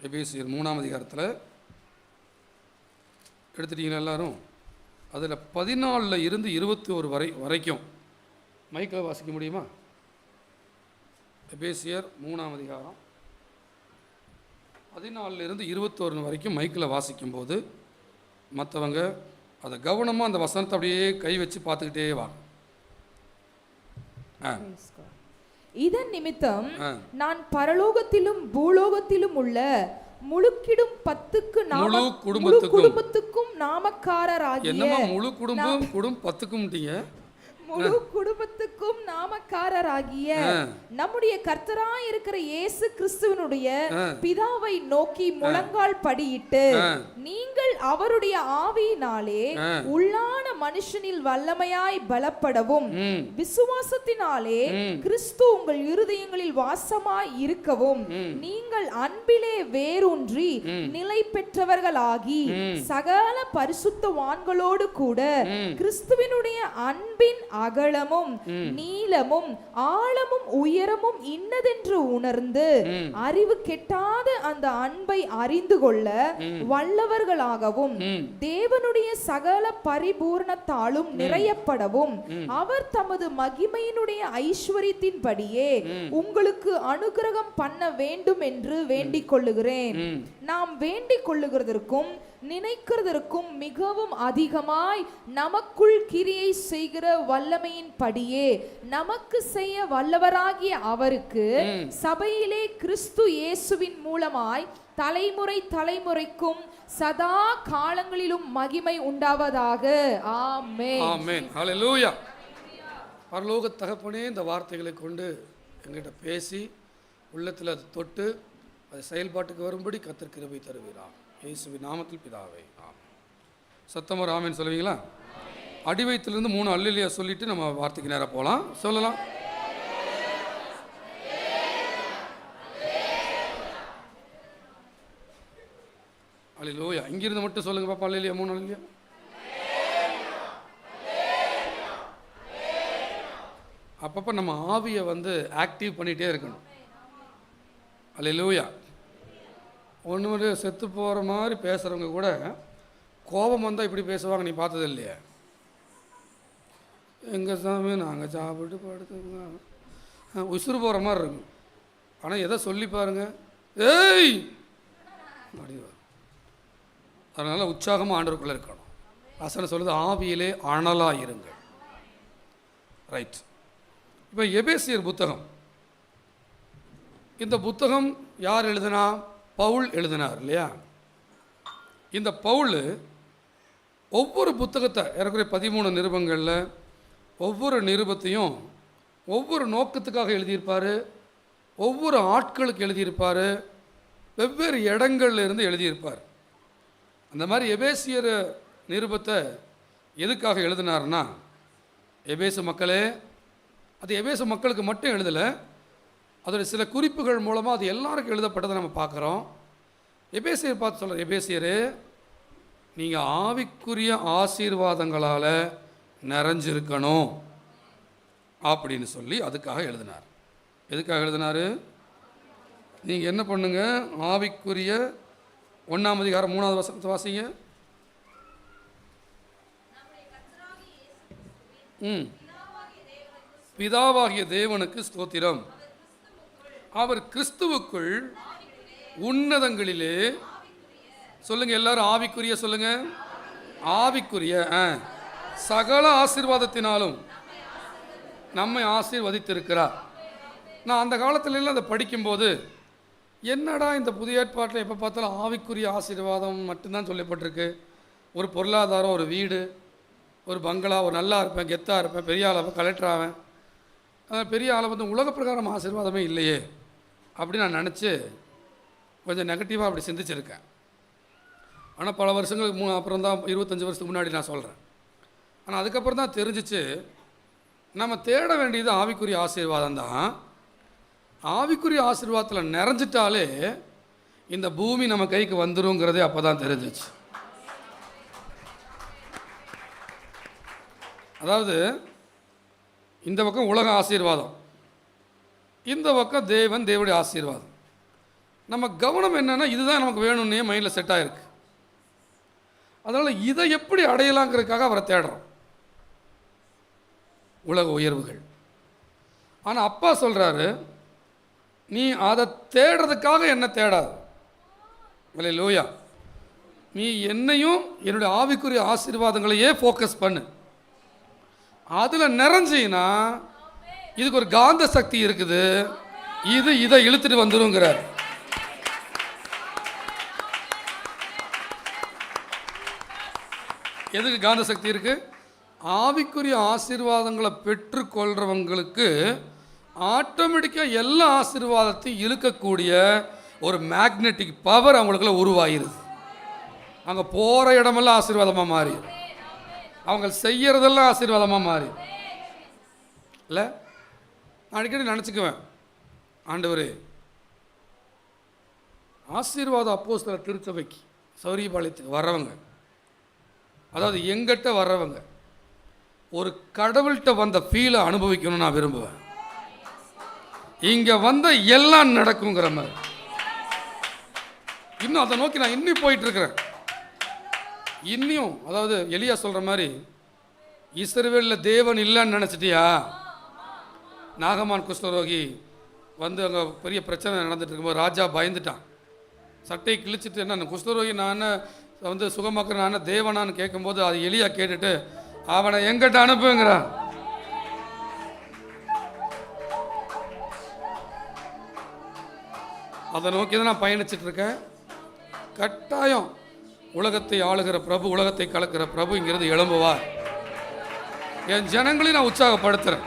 எபேசியர் 3ஆம் அதிகாரத்தில் எடுத்துட்டீங்களா எல்லாரும்? அதில் 14 இருந்து 21 வரைக்கும் மைக்கில் வாசிக்க முடியுமா? எபேசியர் 3ஆம் அதிகாரம் 14 இருந்து 21 வரைக்கும் மைக்கில் வாசிக்கும்போது மற்றவங்க அதை கவனமாக அந்த வசனத்தை அப்படியே கை வச்சு பார்த்துக்கிட்டே வாங்க. இதன் நிமித்தம் நான் பரலோகத்திலும் பூலோகத்திலும் உள்ள முழு குடும்பத்துக்கும் நாமக்காரராகிய முழு குடும்பத்துக்கும் முழு குடும்பத்துக்கும் நாமக்காரராகிய நம்முடைய கர்த்தராய் இருக்கிற இயேசு கிறிஸ்துவினுடைய பிதாவை நோக்கி முழங்கால் படியிட்டு, நீங்கள் அவருடைய ஆவியினாலே உள்ளான மனுஷனில் வல்லமையாய் பலப்படவும், விசுவாசத்தினாலே கிறிஸ்து உங்கள் இருதயங்களில் வாசமாய் இருக்கவும், நீங்கள் அன்பிலே வேரூன்றி நிலை பெற்றவர்களாகி சகல பரிசுத்தவான்களோடு கூட கிறிஸ்துவினுடைய அன்பின் அகலமும் நீளமும் ஆழமும் உயரமும் இன்னதென்று உணர்ந்து அறிவு கெட்டாத அந்த அன்பை அறிந்து கொள்ள வல்லவர்களாகவும், தேவனுடைய சகல பரிபூர்ணத்தாலும் நிறையப்படவும், அவர் தமது மகிமையினுடைய ஐஸ்வரியத்தின்படியே உங்களுக்கு அனுகிரகம் பண்ண வேண்டும் என்று வேண்டிக் கொள்ளுகிறேன். நாம் வேண்டிக் கொள்ளுகிறதற்கும் நினைக்கிறதற்கும் மிகவும் அதிகமாய் நமக்குள் கிரியை செய்கிற வல்லமையின் படியே நமக்கு செய்ய வல்லவராகிய அவருக்கு சபையிலே கிறிஸ்து இயேசுவின் மூலமாய் தலைமுறை தலைமுறைக்கும் சதா காலங்களிலும் மகிமை உண்டாவதாக. ஆமென். ஆமென். ஹல்லேலூயா. பரலோக தகப்பனே, இந்த வார்த்தைகளை கொண்டு எங்கிட்ட பேசி உள்ளத்தில் அதை தொட்டு அது செயல்பாட்டுக்கு வரும்படி கர்த்தர் கிருபை தருவீராக. இயேசுவின் நாமத்தில் பிதாவே, ஆமென். சத்தமாக ஆமென் சொல்லுவீங்களா? அடிவயத்திலிருந்து 3 அல்லேலூயா சொல்லிட்டு நம்ம வார்த்தைக்கு நேராக போகலாம். சொல்லலாம். அல்லேலூயா. இங்கிருந்து மட்டும் சொல்லுங்க பாப்பா. அல்லேலூயா. 3 அல்லேலூயா. அப்பப்போ நம்ம ஆவியை ஆக்டிவ் பண்ணிகிட்டே இருக்கணும். அல்லேலூயா. ஒன்று செத்து போகிற மாதிரி பேசுகிறவங்க கூட கோபம் வந்தால் இப்படி பேசுவாங்க. நீ பார்த்தது இல்லையா? எங்கள் சாமி நாங்கள் சாப்பிட்டு படுத்துங்க உசுறு போகிற மாதிரி இருக்கும். ஆனால் எதை சொல்லி பாருங்க, ஏய் அப்படி. அதனால் உற்சாகமாக ஆண்டவருக்குள்ளே இருக்கணும். வசனம் சொல்லுது, ஆவியிலே அனலாக இருங்க. ரைட். இப்போ எபேசியர் புத்தகம், இந்த புத்தகம் யார் எழுதினா? பவுல் எழுதினார் இல்லையா? இந்த பவுல் ஒவ்வொரு புத்தகத்தை ஏறக்குறைய 13 நிருபங்களில் ஒவ்வொரு நிருபத்தையும் ஒவ்வொரு நோக்கத்துக்காக எழுதியிருப்பார், ஒவ்வொரு ஆட்களுக்கு எழுதியிருப்பார், வெவ்வேறு இடங்கள்ல இருந்து எழுதியிருப்பார். அந்த மாதிரி எபேசியர் நிருபத்தை எதுக்காக எழுதினார்னா, எபேசு மக்களே, அது எபேசு மக்களுக்கு மட்டும் எழுதலை, அதோடைய சில குறிப்புகள் மூலமாக அது எல்லாருக்கும் எழுதப்பட்டதை நம்ம பார்க்குறோம். எபேசியர் பார்த்து சொல்கிற, எபேசியர் நீங்கள் ஆவிக்குரிய ஆசீர்வாதங்களால் நிறைஞ்சிருக்கணும் அப்படின்னு சொல்லி அதுக்காக எழுதினார். எதுக்காக எழுதினார்? நீங்கள் என்ன பண்ணுங்க, ஆவிக்குரிய 1ஆம் அதிகாரம் 3வது வசனத்தை வாசிங்க. பிதாவாகிய தேவனுக்கு ஸ்தோத்திரம், அவர் கிறிஸ்துவுக்குள் உன்னதங்களிலே, சொல்லுங்க எல்லாரும் ஆவிக்குரிய சொல்லுங்க, ஆவிக்குரிய சகல ஆசீர்வாதத்தினாலும் நம்மை ஆசீர்வதித்திருக்கிறார். நான் அந்த காலத்துல அதை படிக்கும்போது, என்னடா இந்த புதிய ஏற்பாட்டில் எப்போ பார்த்தாலும் ஆவிக்குரிய ஆசீர்வாதம் மட்டும்தான் சொல்லப்பட்டிருக்கு. ஒரு பொருளாதாரம், ஒரு வீடு, ஒரு பங்களா, ஒரு நல்லா இருப்பேன், கெத்தாக இருப்பேன், பெரிய ஆளாக கலெக்டர் ஆவேன், பெரிய ஆளை உலக பிரகாரம் ஆசீர்வாதமே இல்லையே அப்படின்னு நான் நினச்சி கொஞ்சம் நெகட்டிவாக அப்படி சிந்திச்சிருக்கேன். ஆனால் பல வருஷங்களுக்கு அப்புறம் தான், 25 வருஷத்துக்கு முன்னாடி நான் சொல்கிறேன். ஆனால் அதுக்கப்புறம் தான் தெரிஞ்சிச்சு, நம்ம தேட வேண்டியது ஆவிக்குரிய ஆசீர்வாதம் தான். ஆவிக்குரிய ஆசீர்வாதத்தில் நிறைஞ்சிட்டாலே இந்த பூமி நம்ம கைக்கு வந்துருங்கிறதே அப்போ தான் தெரிஞ்சிச்சு. அதாவது இந்த பக்கம் உலக ஆசீர்வாதம், இந்த பக்கம் தேவனுடைய ஆசீர்வாதம். நம்ம கவனம் என்னன்னா இதுதான் நமக்கு வேணும்னே மைண்டில் செட் ஆகிருக்கு. அதனால் இதை எப்படி அடையலாங்கிறதுக்காக அவரை தேடுறோம், உலக உயர்வுகள். ஆனால் அப்பா சொல்கிறாரு, நீ அதை தேடுறதுக்காக என்ன தேடாது, அல்லேலூயா. நீ என்னையும் என்னுடைய ஆவிக்குரிய ஆசீர்வாதங்களையே ஃபோக்கஸ் பண்ணு. அதில் நிறைஞ்சின்னா இதுக்கு ஒரு காந்த சக்தி இருக்குது, இது இதை இழுத்துட்டு வந்துருங்கிறார். எதுக்கு காந்த சக்தி இருக்கு? ஆவிக்குரிய ஆசீர்வாதங்களை பெற்றுக்கொள்றவங்களுக்கு ஆட்டோமேட்டிக்காக எல்லா ஆசீர்வாதத்தையும் இழுக்கக்கூடிய ஒரு மேக்னெட்டிக் பவர் அவங்களுக்குள்ள உருவாகிருது. அங்கே போகிற இடமெல்லாம் ஆசீர்வாதமாக மாறி, அவங்க செய்யறதெல்லாம் ஆசீர்வாதமாக மாறி. இல்லை, நான் அடிக்கடி நினச்சிக்குவேன், ஆண்டவரே ஆசீர்வாத அப்போஸ்தலர் திருச்சபைக்கு சௌரியபாளையத்துக்கு வர்றவங்க, அதாவது எங்கிட்ட வர்றவங்க ஒரு கடவுள்கிட்ட வந்த ஃபீலை அனுபவிக்கணும்னு நான் விரும்புவேன். இங்கே வந்த எல்லாம் நடக்குங்கிற மாதிரி இன்னும் அதை நோக்கி நான் இன்னும் போயிட்டுருக்கிறேன். இன்னும் அதாவது எலியா சொல்கிற மாதிரி, இஸ்ரவேலில் தேவன் இல்லைன்னு நினச்சிட்டியா? நாகமான் குஷ்டரோகி வந்து அங்கே பெரிய பிரச்சனை நடந்துட்டு இருக்கும்போது ராஜா பயந்துட்டான், சட்டையை கிழிச்சிட்டு என்ன குஷ்டரோகி நான் வந்து சுகமாக்குற நான் தேவனான்னு கேட்கும்போது அது எலியா கேட்டுட்டு அவனை எங்கிட்ட அனுப்புங்கிறான். அதை நோக்கி தான் நான் பயணிச்சுட்டு இருக்கேன். கட்டாயம் உலகத்தை ஆளுகிற பிரபு, உலகத்தை கலக்கிற பிரபுங்கிறது எழும்புவார். என் ஜனங்களையும் நான் உற்சாகப்படுத்துகிறேன்.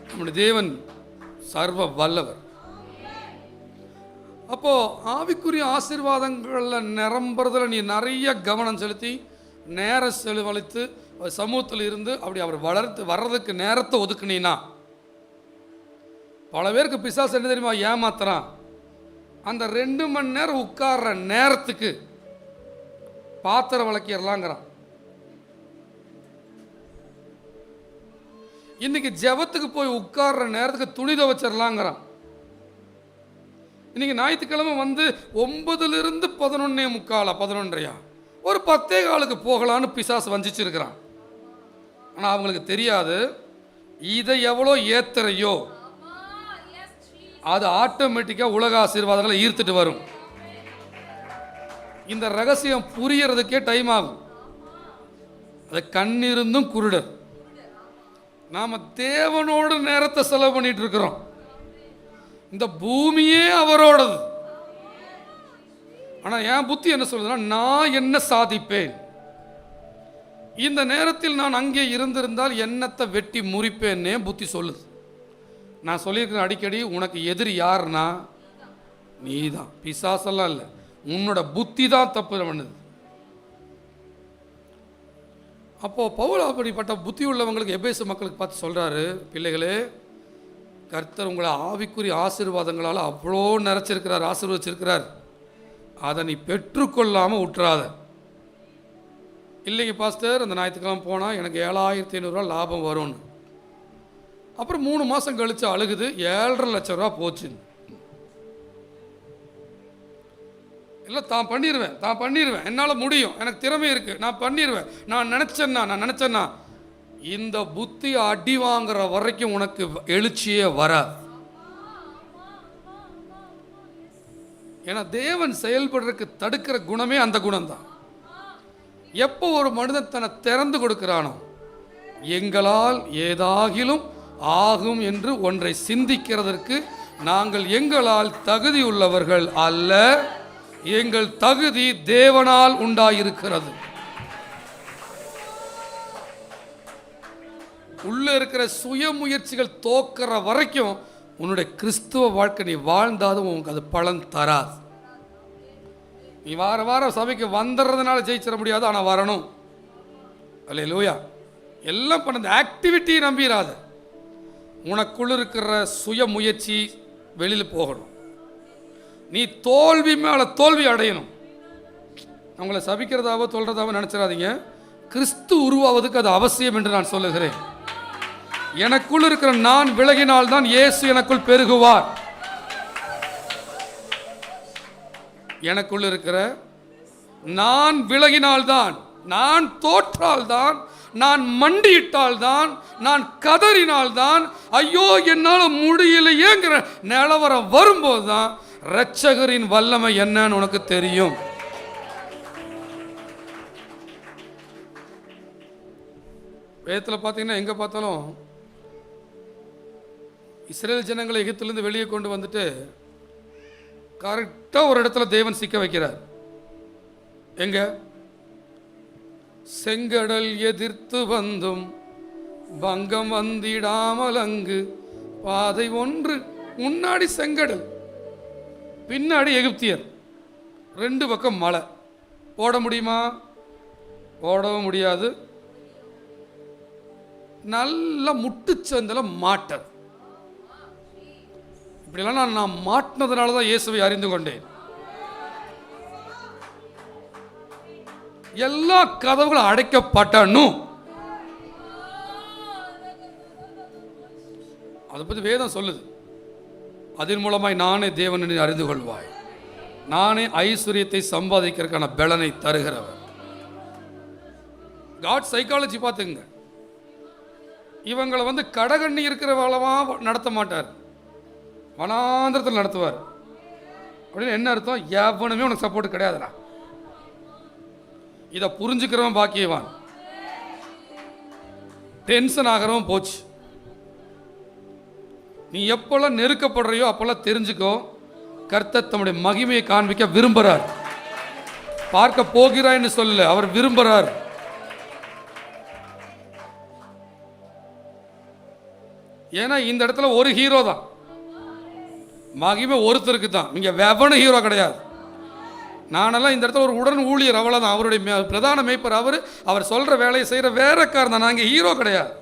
நம்முடைய தேவன் சர்வ வல்லவர். அப்போது ஆவிக்குரிய ஆசீர்வாதங்களில் நிரம்புறதில் நீ நிறைய கவனம் செலுத்தி நேரம் செலவழித்து சமூகத்தில் இருந்து அப்படி அவர் வர்றதுக்கு நேரத்தை ஒதுக்குனீன்னா, பல பேருக்கு பிசாசு என்ன தெரியுமா ஏமாத்துறான், அந்த 2 மணி நேரம் உட்கார்ற நேரத்துக்கு பாத்திரம் விளக்கிடலாங்கிறான். இன்னைக்கு ஜெபத்துக்கு போய் உட்கார்ற நேரத்துக்கு துணி துவைச்சிடலாங்கிறான். இன்னைக்கு ஞாயிற்றுக்கிழமை வந்து 9லிருந்து 11:45 11:30 ஒரு 10:15 போகலான்னு பிசாசு வஞ்சிச்சிருக்கிறான். ஆனால் அவங்களுக்கு தெரியாது, இதை எவ்வளோ ஏத்துறையோ அது ஆட்டோமேட்டிக்காக உலக ஆசீர்வாதங்களை ஈர்த்துட்டு வரும். இந்த ரகசியம் புரியறதுக்கே டைம் ஆகும். அது கண்ணிருந்தும் குருடர். நாம் தேவனோடு நேரத்தை செலவு பண்ணிட்டு இருக்கிறோம். இந்த பூமியே அவரோடது. ஆனால் என் புத்தி என்ன சொல்லுதுன்னா, நான் என்ன சாதிப்பேன், இந்த நேரத்தில் நான் அங்கே இருந்திருந்தால் என்னத்தை வெட்டி முறிப்பேன்னே புத்தி சொல்லுது. நான் சொல்லியிருக்கிறேன் அடிக்கடி, உனக்கு எதிரி யாருன்னா நீ தான், பிசாசெல்லாம் இல்லை, உன்னோட புத்தி தான் தப்பு பண்ணுது. அப்போது பவுல் அப்படிப்பட்ட புத்தி உள்ளவங்களுக்கு எபேசு மக்களுக்கு பார்த்து சொல்கிறாரு, பிள்ளைகளே, கர்த்தர் உங்களை ஆவிக்குரிய ஆசீர்வாதங்களால் அவ்வளோ நிறைச்சிருக்கிறார், ஆசீர்வதிச்சிருக்கிறார். அதை நீ பெற்றுக்கொள்ளாமல் விட்டுறாத. இல்லைங்க பாஸ்டர், அந்த ஞாயிற்றுக்கிழமை போனால் எனக்கு 7500 லாபம் வரும்னு. அப்புறம் 3 மாதம் கழித்து அழுகுது, 7.5 லட்சம் ரூபா போச்சு. இல்லை, தான் பண்ணிடுவேன், என்னால் முடியும், எனக்கு திறமை இருக்குது, நான் பண்ணிடுவேன், நான் நினச்சேன்னா இந்த புத்தி அடி வாங்குற வரைக்கும் உனக்கு எழுச்சியே வராது. ஏன்னா தேவன் செயல்படுறதுக்கு தடுக்கிற குணமே அந்த குணம்தான். எப்போ ஒரு மனிதன் தன்னை திறந்து கொடுக்கிறானோ, எங்களால் ஏதாகிலும் ஆகும் என்று ஒன்றை சிந்திக்கிறதற்கு நாங்கள் எங்களால் தகுதி உள்ளவர்கள் அல்ல, எங்கள் தகுதி தேவனால் உண்டாயிருக்கிறது. உள்ள இருக்கிற சுய முயற்சிகள் தோக்கிற வரைக்கும் உன்னுடைய கிறிஸ்துவ வாழ்க்கை நீ வாழ்ந்தாலும் உனக்கு அது பலன் தராது. நீ வாரம் சபைக்கு வந்துடுறதுனால ஜெயிச்சிட முடியாது, ஆனால் வரணும். அல்லேலூயா. எல்லாம் பண்ண ஆக்டிவிட்டியை நம்பிடாத. உனக்குள்ள இருக்கிற சுய முயற்சி வெளியில் போகணும். நீ தோல்வி மேலே தோல்வி அடையணும். அவங்கள சபிக்கிறதாவோ சொல்கிறதாவோ நினச்சிடாதீங்க. கிறிஸ்து உருவாவதுக்கு அது அவசியம் என்று நான் சொல்லுகிறேன். எனக்குள் இருக்கிற நான் விலகினால்தான் இயேசு எனக்குள் பெருகுவார். எனக்குள்ள இருக்கிற நான் விலகினால்தான், நான் தோற்றால்தான், நான் மண்டியிட்டால்தான், நான் கதறினால்தான், ஐயோ என்னால் முடியலையேங்கிற நிலவரம் வரும்போது தான் இரட்சகரின் வல்லமை என்னன்னு உனக்கு தெரியும். வேதத்தில் பார்த்தீங்கன்னா எங்கே பார்த்தாலும் இஸ்ரேல் ஜனங்களை எகிப்திலிருந்து வெளியே கொண்டு வந்துட்டு கரெக்டாக ஒரு இடத்துல தேவன் சிக்க வைக்கிறார். எங்க? செங்கடல் எதிர்த்து வந்தும் பங்கம் வந்திடாமல் அங்கு பாதை ஒன்று. முன்னாடி செங்கடல், பின்னாடி எகிப்தியர், ரெண்டு பக்கம் மலை. ஓட முடியுமா? ஓடவும் முடியாது. நல்ல முட்டுச்சந்தில மாட்டர். இப்படிலாம் நான் மாட்டினதுனால தான் இயேசுவை அறிந்து கொண்டேன். எல்லா கதவுகளும் அடைக்கப்பட்டனும். அதை பற்றி வேதம் சொல்லுது. அதன் மூலமாய் நானே தேவனை அறிந்து கொள்வாய், நானே ஐஸ்வர்யத்தை சம்பாதிக்கிறதுக்கான பலனை தருகிறவர். காட் சைக்காலஜி பார்த்துங்க. இவங்களை கடகண்ணி இருக்கிறவளவா நடத்த மாட்டார், வனாந்திரத்தில் நடத்துவார். அப்படின்னு என்ன அர்த்தம்? எவனுமே உனக்கு சப்போர்ட் கிடையாதுடா. இதை புரிஞ்சுக்கிறவன் பாக்கியவான். டென்ஷன் ஆகிறவன் போச்சு. நீ எப்பெல்லாம் நெருக்கப்படுறியோ அப்பெல்லாம் தெரிஞ்சுக்கோ, கர்த்தர் தம்முடைய மகிமையை காண்பிக்க விரும்புகிறார். பார்க்க போகிறாய்ன்னு சொல்ல, அவர் விரும்புகிறார். ஏன்னா இந்த இடத்துல ஒரு ஹீரோ தான், மகிமை ஒருத்தருக்கு தான். இங்க வெவனும் ஹீரோ கிடையாது. நானெல்லாம் இந்த இடத்துல ஒரு உடன் ஊழியர், அவ்வளோதான். அவருடைய பிரதான மேய்ப்பர் அவர் சொல்ற வேலையை செய்யற வேறக்காரன் தான். நாங்கள் ஹீரோ கிடையாது.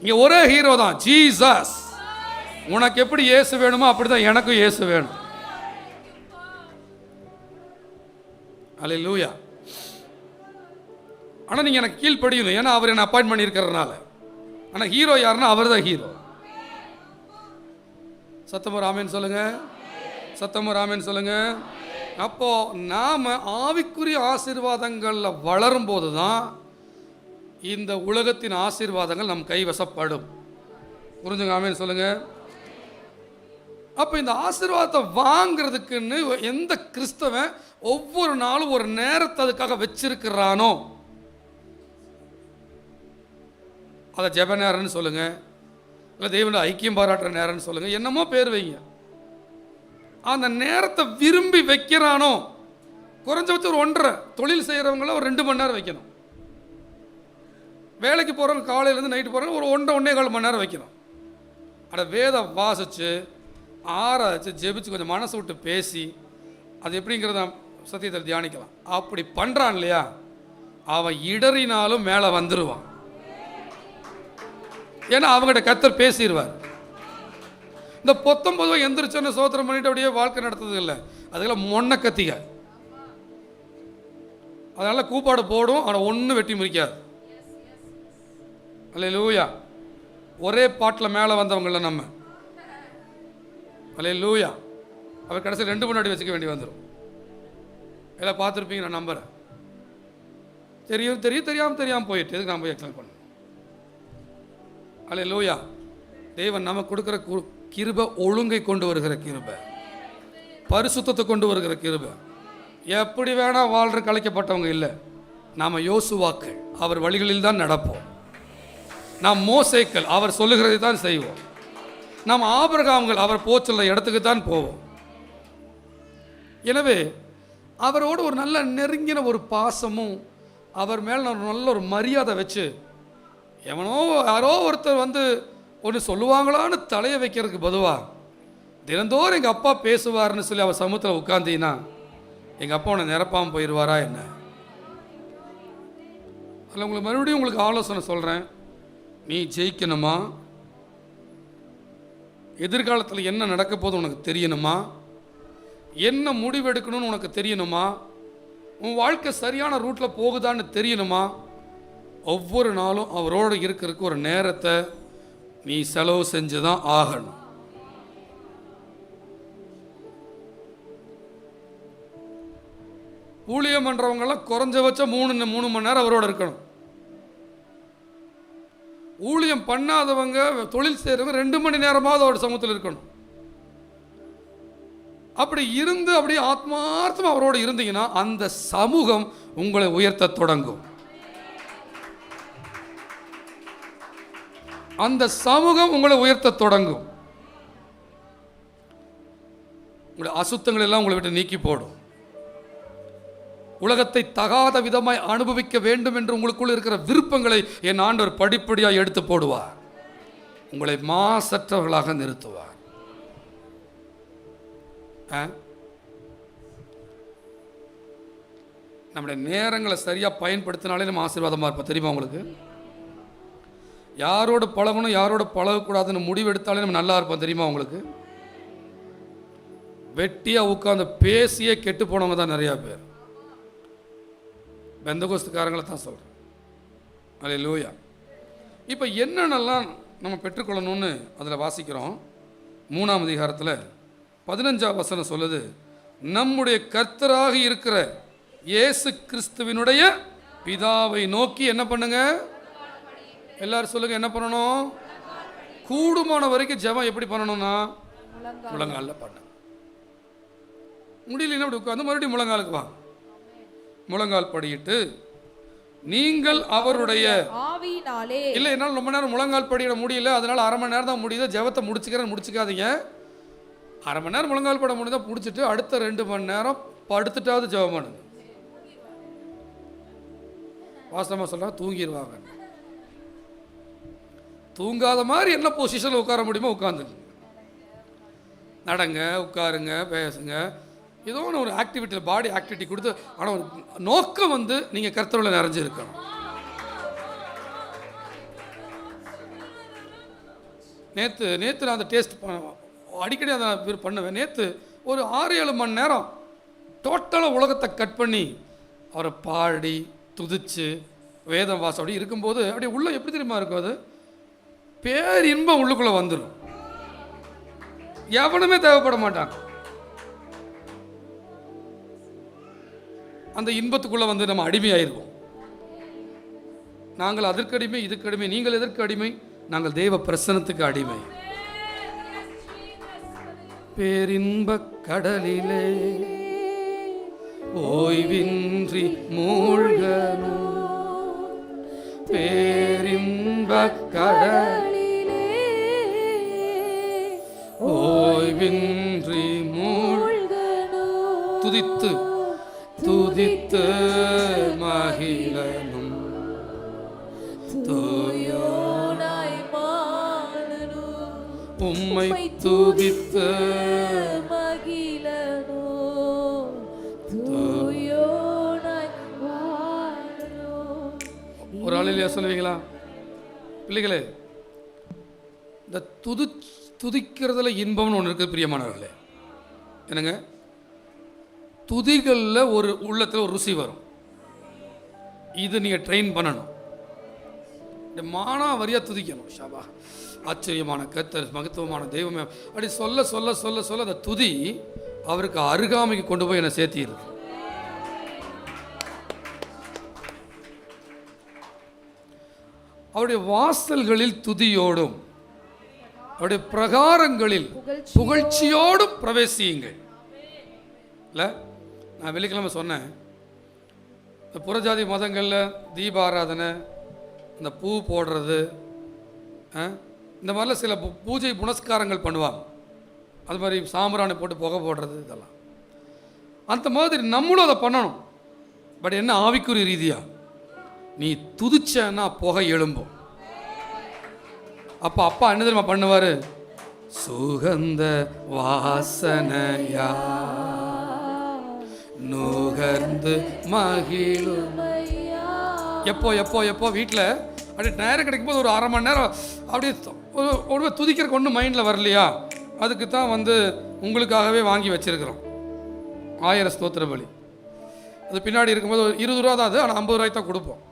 இங்க ஒரே ஹீரோ தான், ஜீசஸ். உனக்கு எப்படி இயேசு வேணுமோ அப்படிதான் எனக்கும் இயேசு வேணும். அல்லேலூயா. ஆனால் நீங்கள் எனக்கு கீழ்ப்படியணும், ஏன்னா அவர் என்ன அப்பாயின்ட் பண்ணியிருக்கிறதுனால. ஆனால் ஹீரோ யாருன்னா அவர் தான் ஹீரோ. சத்தமும் ராமேன்னு சொல்லுங்க, சத்தமும் ராமேன்னு சொல்லுங்க. அப்போ நாம ஆவிக்குரிய ஆசீர்வாதங்களில் வளரும் போது தான் இந்த உலகத்தின் ஆசீர்வாதங்கள் நம் கைவசப்படும். புரிஞ்சுங்க? ஆமேன்னு சொல்லுங்க. அப்போ இந்த ஆசீர்வாதத்தை வாங்கிறதுக்குன்னு எந்த கிறிஸ்தவன் ஒவ்வொரு நாளும் ஒரு நேரத்தை அதுக்காக வச்சிருக்கிறானோ, அதை ஜெப நேரம்னு சொல்லுங்க, இல்லை தெய்வனை ஐக்கியம் பாராட்டுற நேரம்னு சொல்லுங்க, என்னமோ பேர் வைங்க. அந்த நேரத்தை விரும்பி வைக்கிறானோ, குறைஞ்சபட்சம் ஒரு 1.5, தொழில் செய்கிறவங்கள ஒரு 2 மணி நேரம் வைக்கணும். வேலைக்கு போகிறவங்க காலையிலேருந்து நைட்டு போகிறவங்க ஒரு 1.5 மணி நேரம் வைக்கணும். அட வேதம் வாசித்து ஆராய்ச்சி ஜெபிச்சு கொஞ்சம் மனசு விட்டு பேசி அது எப்படிங்கிறத சத்தியத்தை தியானிக்கலாம். அப்படி பண்ணுறான் இல்லையா, அவன் இடறினாலும் மேலே வந்துடுவான். ஏன்னா அவங்ககிட்ட கர்த்தர் பேசிடுவார். இந்த 19 எந்திரிச்சோன்னு சோத்திரம் பண்ணிட்டு அப்படியே வாழ்க்கை நடத்துறது இல்லை, அதுக்கெல்லாம் மொன்ன கத்திக. அதனால கூப்பாடு போடும், ஆனால் ஒன்றும் வெட்டி முறிக்காது. அல்லேலூயா. ஒரே பாட்டில் மேலே வந்தவங்கள நம்ம. அல்லேலூயா. அவர் கடைசியில் 2 முன்னாடி வச்சுக்க வேண்டி வந்துடும். எல்லாம் பார்த்துருப்பீங்க, நான் நம்புகிறேன். தெரியாமல் போயிட்டு எதுக்கு நான் போய் எக்ஸ்பிளைன் பண்ணேன். அல்லேலூயா. தேவன் நமக்கு கொடுக்குற கிருபை ஒழுங்கை கொண்டு வருகிற கிருபை, பரிசுத்தத்தை கொண்டு வருகிற கிருபை. எப்படி வேணா வாழ்ற கலைக்கப்பட்டவங்க இல்லை. நாம் யோசுவாக்கள், அவர் வழிகளில் தான் நடப்போம். நாம் மோசேக்கள், அவர் சொல்லுகிறதை தான் செய்வோம். நாம் ஆபிரகாம்கள், அவர் போச்சுள்ள இடத்துக்கு தான் போவோம். எனவே அவரோடு ஒரு நல்ல நெருங்கின ஒரு பாசமும் அவர் மேல் நல்ல ஒரு மரியாதை வச்சு, எவனோ யாரோ ஒருத்தர் ஒன்று சொல்லுவாங்களான்னு தலையை வைக்கிறதுக்கு பொதுவாக தினந்தோறும் எங்கள் அப்பா பேசுவார்னு சொல்லி அவர் சமூகத்தில் உட்காந்தீங்கன்னா எங்கள் அப்பா உன்னை நிரப்பாமல் போயிடுவாரா என்ன? அதில் உங்களுக்கு மறுபடியும் உங்களுக்கு ஆலோசனை சொல்கிறேன். நீ ஜெயிக்கணுமா, எதிர்காலத்தில் என்ன நடக்க போது உனக்கு தெரியணுமா, என்ன முடிவெடுக்கணும்னு உனக்கு தெரியணுமா, உன் வாழ்க்கை சரியான ரூட்டில் போகுதான்னு தெரியணுமா, ஒவ்வொரு நாளும் அவரோடு இருக்கிறதுக்கு ஒரு நேரத்தை நீ செலவு செஞ்சு தான் ஆகணும். ஊழியம் பண்ணுறவங்கெல்லாம் குறைஞ்சபட்சம் 3 மணி நேரம் அவரோட இருக்கணும். ஊழியம் பண்ணாதவங்க, தொழில் செய்கிறவங்க 2 மணி நேரமாவது அவரோட சமூகத்தில் இருக்கணும். அப்படி இருந்து அப்படியே ஆத்மார்த்தமாக அவரோடு இருந்தீங்கன்னா அந்த சமூகம் உங்களை உயர்த்த தொடங்கும். அந்த சமூகம் உங்களை உயர்த்த தொடங்கும். உங்களுடைய அசுத்தங்கள் எல்லாம் உங்களை விட்டு நீக்கி போடும். உலகத்தை தகாத விதமாய் அனுபவிக்க வேண்டும் என்று உங்களுக்குள்ள இருக்கிற விருப்பங்களை என் ஆண்டவர் படிப்படியாக எடுத்து போடுவார். உங்களை மாசற்றவர்களாக நிறுத்துவார். நம்முடைய நேரங்களை சரியாக பயன்படுத்தினாலே நம்ம ஆசீர்வாதமாக இருப்போம். தெரியுமா உங்களுக்கு? யாரோட பழகணும், யாரோட பழகக்கூடாதுன்னு முடிவு எடுத்தாலே நம்ம நல்லா இருப்போம். தெரியுமா உங்களுக்கு? வெட்டியாக உட்காந்து பேசியே கெட்டு போனவங்க தான் நிறையா பேர். பெந்தகோஸ்துக்காரங்களை தான் சொல்கிறேன். அல்லேலூயா. இப்போ என்னென்னலாம் நம்ம பெற்றுக்கொள்ளணும்னு அதில் வாசிக்கிறோம். 3ஆம் அதிகாரத்தில் 15ஆம் வசனம் சொல்லுது, நம்முடைய கர்த்தராக இருக்கிற இயேசு கிறிஸ்துவினுடைய பிதாவை நோக்கி என்ன பண்ணுங்க? எல்லாரும் சொல்லுங்க, என்ன பண்ணணும்? கூடுமான வரைக்கும் ஜெபம் எப்படி பண்ணணும்னா முழங்காலில் பண்ண முடியலன்னா அப்படி உட்காந்து மறுபடியும் முழங்காலுக்கு வாங்க. முழங்கால் படியிட்டு நீங்கள் அவருடைய ஆவியினாலே, இல்லை என்னால் ரொம்ப நேரம் முழங்கால் படியிட முடியல, அதனால 1/2 மணி நேரம் தான் முடியுது, ஜெபத்தை முடிச்சுக்காதீங்க. 1/2 மணி நேரம் முழங்கால் பட முடியுதா பிடிச்சிட்டு அடுத்த 2 மணி நேரம் படுத்துட்டாவது ஜெபம் பண்ணுங்க. வாஸ்தவமாக சொல்ல தூங்கிடுவாங்க. தூங்காத மாதிரி என்ன பொசிஷனில் உட்கார முடியுமோ உட்காந்துங்க. நடங்க, உட்காருங்க, பேசுங்க, ஏதோ ஒரு ஆக்டிவிட்டியில் பாடி ஆக்டிவிட்டி கொடுத்து. ஆனால் ஒரு நோக்கம் வந்து நீங்கள் கர்த்தருக்குள்ள நிறைஞ்சிருக்கணும். நேற்று நான் அந்த டேஸ்ட் அடிக்கடி அதை பண்ணுவேன். நேற்று ஒரு 6-7 மணி நேரம் டோட்டலாக உலகத்தை கட் பண்ணி அவரை பாடி துதிச்சு வேதம் வாசம் அப்படி இருக்கும்போது அப்படியே உள்ள எப்படி தெரியுமா இருக்கும்? அது பேரின்பம் உள்ளுக்குள்ளே வந்துடும். எவனுமே தேவைப்பட மாட்டாங்க. அந்த இன்பத்துக்குள்ளே வந்து நம்ம அடிமையாயிருக்கோம். நாங்கள் அதற்கு அடிமை, இதுக்கு அடிமை. நீங்கள் எதற்கு அடிமை? நாங்கள் தேவ பிரசன்னத்துக்கு அடிமை. பேரின்ப கடலிலே ஓய்வின்றி மூழ்கணும். பேரின்ப கடலிலே ஓய்வின்றி மூழ்கணும். துதித்து துதித்து மகிழனும் தூயோனாய் வாழனும். உம்மை துதித்து மகிழனும் தூயோனாய் வாழனும். ஒரு ஆளிலையா சொல்லுவீங்களா பிள்ளைகளே? இந்த துதிக்கிறதுல இன்பம்னு ஒன்று இருக்குது பிரியமானவர்களே. என்னங்க? துதிகளில் ஒரு உள்ளத்தில் ஒரு ருசி வரும். இது நீங்கள் ட்ரெயின் பண்ணணும். இந்த மானாவரியாக துதிக்கணும். ஷாபா, ஆச்சரியமான கர்த்தர், மகத்துவமான தெய்வமே அப்படி சொல்ல சொல்ல சொல்ல சொல்ல அந்த துதி அவருக்கு அருகாமைக்கு கொண்டு போய் என்னை சேர்த்திடுது. அவருடைய வாசல்களில் துதியோடும் அவருடைய பிரகாரங்களில் புகழ்ச்சியோடும் பிரவேசியுங்கள். இல்லை, நான் வெள்ளிக்கிழமை சொன்னேன், இந்த புறஜாதி மதங்களில் தீபாராதனை, இந்த பூ போடுறது, இந்த மாதிரிலாம் சில பூஜை புனஸ்காரங்கள் பண்ணுவாங்க. அது மாதிரி சாம்பிராணி போட்டு புகை போடுறது, இதெல்லாம் அந்த மாதிரி நம்மளும் அதை பண்ணணும். பட் என்ன ஆவிக்குரிய ரீதியாக நீ துதிச்சன்னா புகை எழும்பும். அப்போ அப்பா என்ன தெரியுமா பண்ணுவார்? சுகந்த வாசனையா நுகர்ந்து மகிழும். எப்போ எப்போ எப்போ வீட்டில் அப்படி நேரம் கிடைக்கும்போது ஒரு 1/2 மணி நேரம் அப்படியே ஒரு துதிக்கிறக்கு ஒன்றும் மைண்டில் வரலையா? அதுக்கு தான் வந்து உங்களுக்காகவே வாங்கி வச்சுருக்கிறோம் 1000 ஸ்தோத்திர பலி. அது பின்னாடி இருக்கும்போது ஒரு 20 ரூபா தான் அது, ஆனால் 50 ரூபாய்க்கு தான் கொடுப்போம்.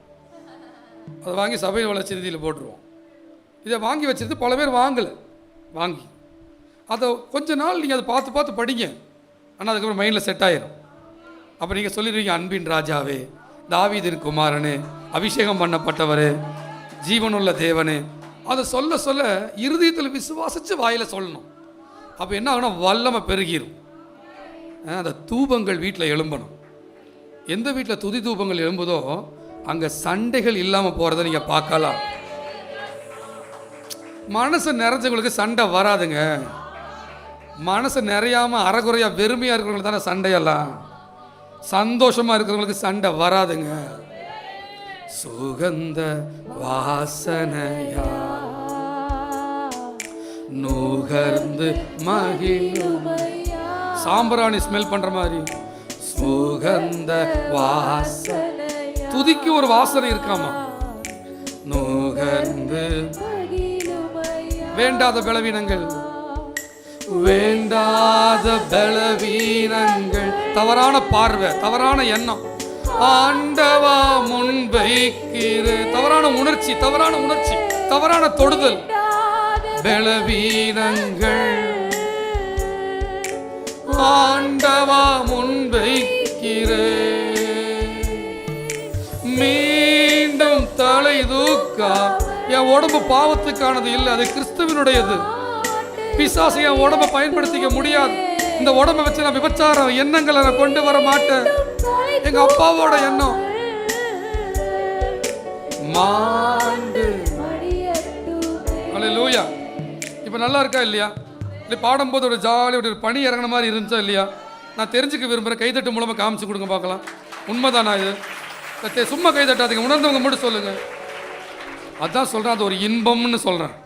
அதை வாங்கி சபை வளர்ச்சி நிதியில் போட்டுருவோம். இதை வாங்கி வச்சிருந்து பல பேர் வாங்கலை. வாங்கி அதை கொஞ்ச நாள் நீங்கள் அதை பார்த்து பார்த்து படிங்க. ஆனால் அதுக்கப்புறம் மைண்டில் செட் ஆயிடும். அப்போ நீங்கள் சொல்லிடுவீங்க, அன்பின் ராஜாவே, தாவீதின் குமாரனே, அபிஷேகம் பண்ணப்பட்டவரே, ஜீவனுள்ள தேவனே. அதை சொல்ல சொல்ல இருதயத்தில் விசுவாசித்து வாயில் சொல்லணும். அப்போ என்ன ஆகணும்? வல்லமை பெருகிடும். அந்த தூபங்கள் வீட்டில் எழும்பணும். எந்த வீட்டில் துதி தூபங்கள் எழும்புதோ அங்கே சண்டைகள் இல்லாமல் போகிறத நீங்கள் பார்க்கலாம். மனசு நிறைஞ்சவங்களுக்கு சண்டை வராதுங்க. மனசு நிறையாமல் அறகுறையாக வெறுமையாக இருக்கிறவங்களுக்கு தானே சண்டையெல்லாம். சந்தோஷமாக இருக்கிறவங்களுக்கு சண்டை வராதுங்க. சுகந்த வாசனையா நுகர்ந்து மகிழுமையா. சாம்பிராணி ஸ்மெல் பண்ற மாதிரி சுகந்த வாசனையா. துதிக்கு ஒரு வாசனை இருக்காமா? நுகர்ந்து வேண்டாத பலவீனங்கள், வேண்டாத பலவீனங்கள், தவறான பார்வை, தவறான எண்ணம், ஆண்டவா முன்வைக்கிற தவறான உணர்ச்சி, தவறான தொடுதல், பலவீனங்கள் ஆண்டவா முன்வைக்கிற, மீண்டும் தலை தூக்கா. என் உடம்பு பாவத்துக்கானது இல்லை, அது கிறிஸ்துவனுடையது. பிசாசு என் உடம்பை பயன்படுத்திக்க முடியாது. இந்த உடம்பை வச்சு நான் விபச்சாரம் எண்ணங்களை நான் கொண்டு வர மாட்டேன். எங்க அப்பாவோட எண்ணம் மாண்டு. அல்லேலூயா. இப்போ நல்லா இருக்கா இல்லையா? இல்லை பாடும்போது ஒரு ஜாலி ஒரு பனி இறங்கின மாதிரி இருந்துச்சா இல்லையா? நான் தெரிஞ்சுக்க விரும்புகிறேன். கைதட்டு மூலமாக காமிச்சு கொடுங்க பார்க்கலாம். உண்மைதானா இது? சும்மா கைதட்டாதீங்க, உணர்ந்தவங்க மட்டும் சொல்லுங்க. அதான் சொல்கிறேன், அது ஒரு இன்பம்னு சொல்கிறேன்.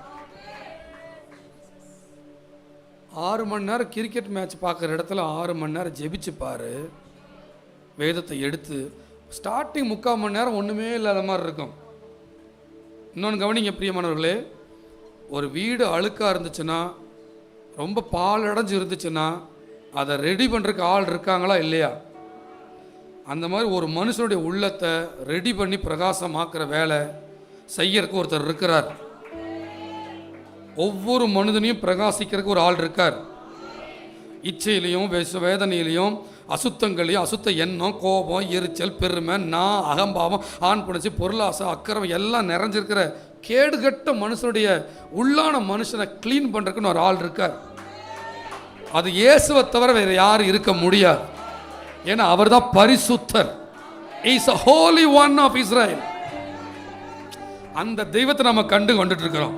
6 மணி நேரம் கிரிக்கெட் மேட்ச் பார்க்குற இடத்துல 6 மணி நேரம் ஜெபிச்சு பாரு. வேதத்தை எடுத்து ஸ்டார்டிங் 3/4 மணி நேரம் ஒன்றுமே இல்லாத மாதிரி இருக்கும். இன்னொன்று கவனிங்க பிரியமானவர்களே, ஒரு வீடு அழுக்காக இருந்துச்சுன்னா, ரொம்ப பால் அடைஞ்சு இருந்துச்சுன்னா, அதை ரெடி பண்ணுறதுக்கு ஆள் இருக்காங்களா இல்லையா? அந்த மாதிரி ஒரு மனுஷனுடைய உள்ளத்தை ரெடி பண்ணி பிரகாசமாக்குற வேலை செய்யறதுக்கு ஒருத்தர் இருக்கிறார். ஒவ்வொரு மனிதனையும் பிரகாசிக்கிறதுக்கு ஒரு ஆள் இருக்கார். இச்சையிலையும் வேதனையிலையும் அசுத்தங்களையும், அசுத்த எண்ணம், கோபம், எரிச்சல், பெருமை, நான், அகம்பாவம், ஆண் புணர்ச்சி, பொருளாசை, அக்கிரமம் எல்லாம் நிறைஞ்சிருக்கிற கேடுகட்ட மனுஷனுடைய உள்ளான மனுஷனை கிளீன் பண்ணுறதுக்குன்னு ஒரு ஆள் இருக்கார். அது இயேசுவை தவிர வேறு யாரும் இருக்க முடியாது. ஏன்னா அவர் தான் பரிசுத்தர். Is a holy one of Israel. அந்த தெய்வத்தை நம்ம கண்டு கொண்டுட்டு இருக்கிறோம்.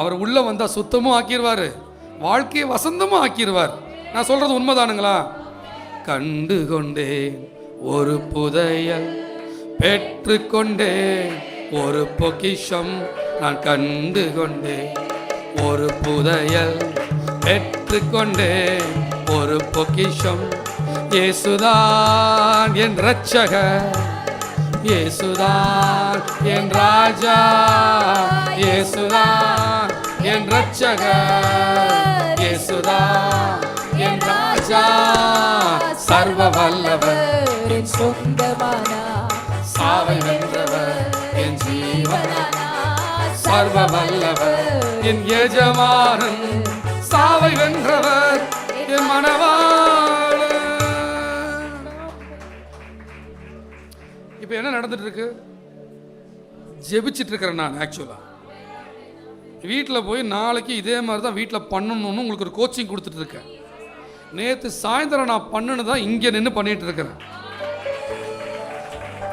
அவர் உள்ள வந்தா சுத்தமும் ஆக்கிடுவார், வாழ்க்கையை வசந்தமும் ஆக்கிடுவார். நான் சொல்றது உண்மைதானுங்களா? கண்டு கொண்டேன் ஒரு புதையல், பெற்று கொண்டேன் ஒரு பொக்கிஷம். நான் கண்டு கொண்டேன் ஒரு புதையல், பெற்று கொண்டேன் ஒரு பொக்கிஷம். இயேசுதான் என் இரட்சகர், இயேசுதான் என் ராஜா, இயேசுதான் என் இரட்சகர், இயேசுதான் என் ராஜா. சர்வ வல்லவர் என் சொந்தமானா, சாவை வென்றவர் என் ஜீவனானா. சர்வ வல்லவர் என் எஜமானன், சாவை வென்றவர் என் மனவாளன். இப்போ என்ன நடந்துட்டு இருக்கு? ஜெபிச்சிட்டு இருக்கிறேன் நான். ஆக்சுவலாக வீட்டில் போய் நாளைக்கு இதே மாதிரி தான் வீட்டில் பண்ணணும்னு உங்களுக்கு ஒரு கோச்சிங் கொடுத்துட்டு இருக்கேன். நேற்று சாயந்தரம் நான் பண்ணுன்னு தான் இங்கே நின்று பண்ணிட்டு இருக்கிறேன்.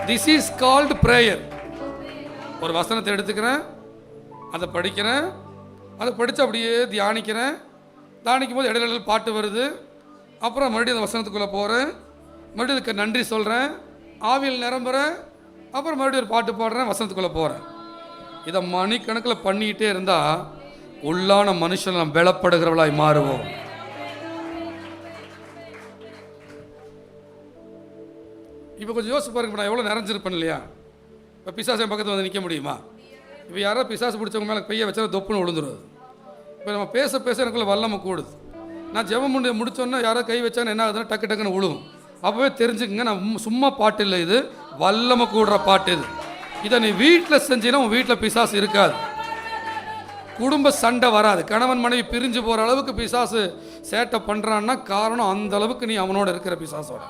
This is called prayer. ஒரு வசனத்தை எடுத்துக்கிறேன், அதை படிக்கிறேன், அதை படித்து அப்படியே தியானிக்கிறேன். தியானிக்கும் போது இடையில பாட்டு வருது. அப்புறம் மறுபடியும் அந்த வசனத்துக்குள்ளே போகிறேன், மறுபடியும் அதுக்கு நன்றி சொல்கிறேன், ஆவியில் நிரம்புறேன், அப்புறம் மறுபடியும் ஒரு பாட்டு பாடுறேன், வசனத்துக்குள்ளே போகிறேன். இதை மணிக்கணக்கில் பண்ணிக்கிட்டே இருந்தால் உள்ளான மனுஷன் நாம் பலப்படுகிறவளாய் மாறுவோம். இப்போ கொஞ்சம் யோசிச்சு பாருங்க, நான் எவ்வளோ நிறைஞ்சிருப்பேன் இல்லையா? இப்போ பிசாசு என் பக்கத்தில் வந்து நிற்க முடியுமா? இப்போ யாரோ பிசாசு பிடிச்சவங்க மேலே கையை வச்சா தொப்புன்னு விழுந்துருது. இப்போ நம்ம பேச பேச எனக்குள்ள வல்லமை கூடுது. நான் ஜெபம் முடிச்சோன்னா யாரோ கை வச்சான்னு என்ன ஆகுதுன்னா டக்கு டக்குன்னு விழுவும். அப்போவே தெரிஞ்சுக்கங்க, நான் சும்மா பாட்டு இல்லை, இது வல்லமை கூடுற பாட்டு. இது இதை நீ வீட்டில் செஞ்சீங்கன்னா உன் வீட்டில் பிசாசு இருக்காது, குடும்ப சண்டை வராது. கணவன் மனைவி பிரிஞ்சு போகிற அளவுக்கு பிசாசு சேட்டை பண்ணுறான்னா காரணம் அந்த அளவுக்கு நீ அவனோட இருக்கிற பிசாசோட.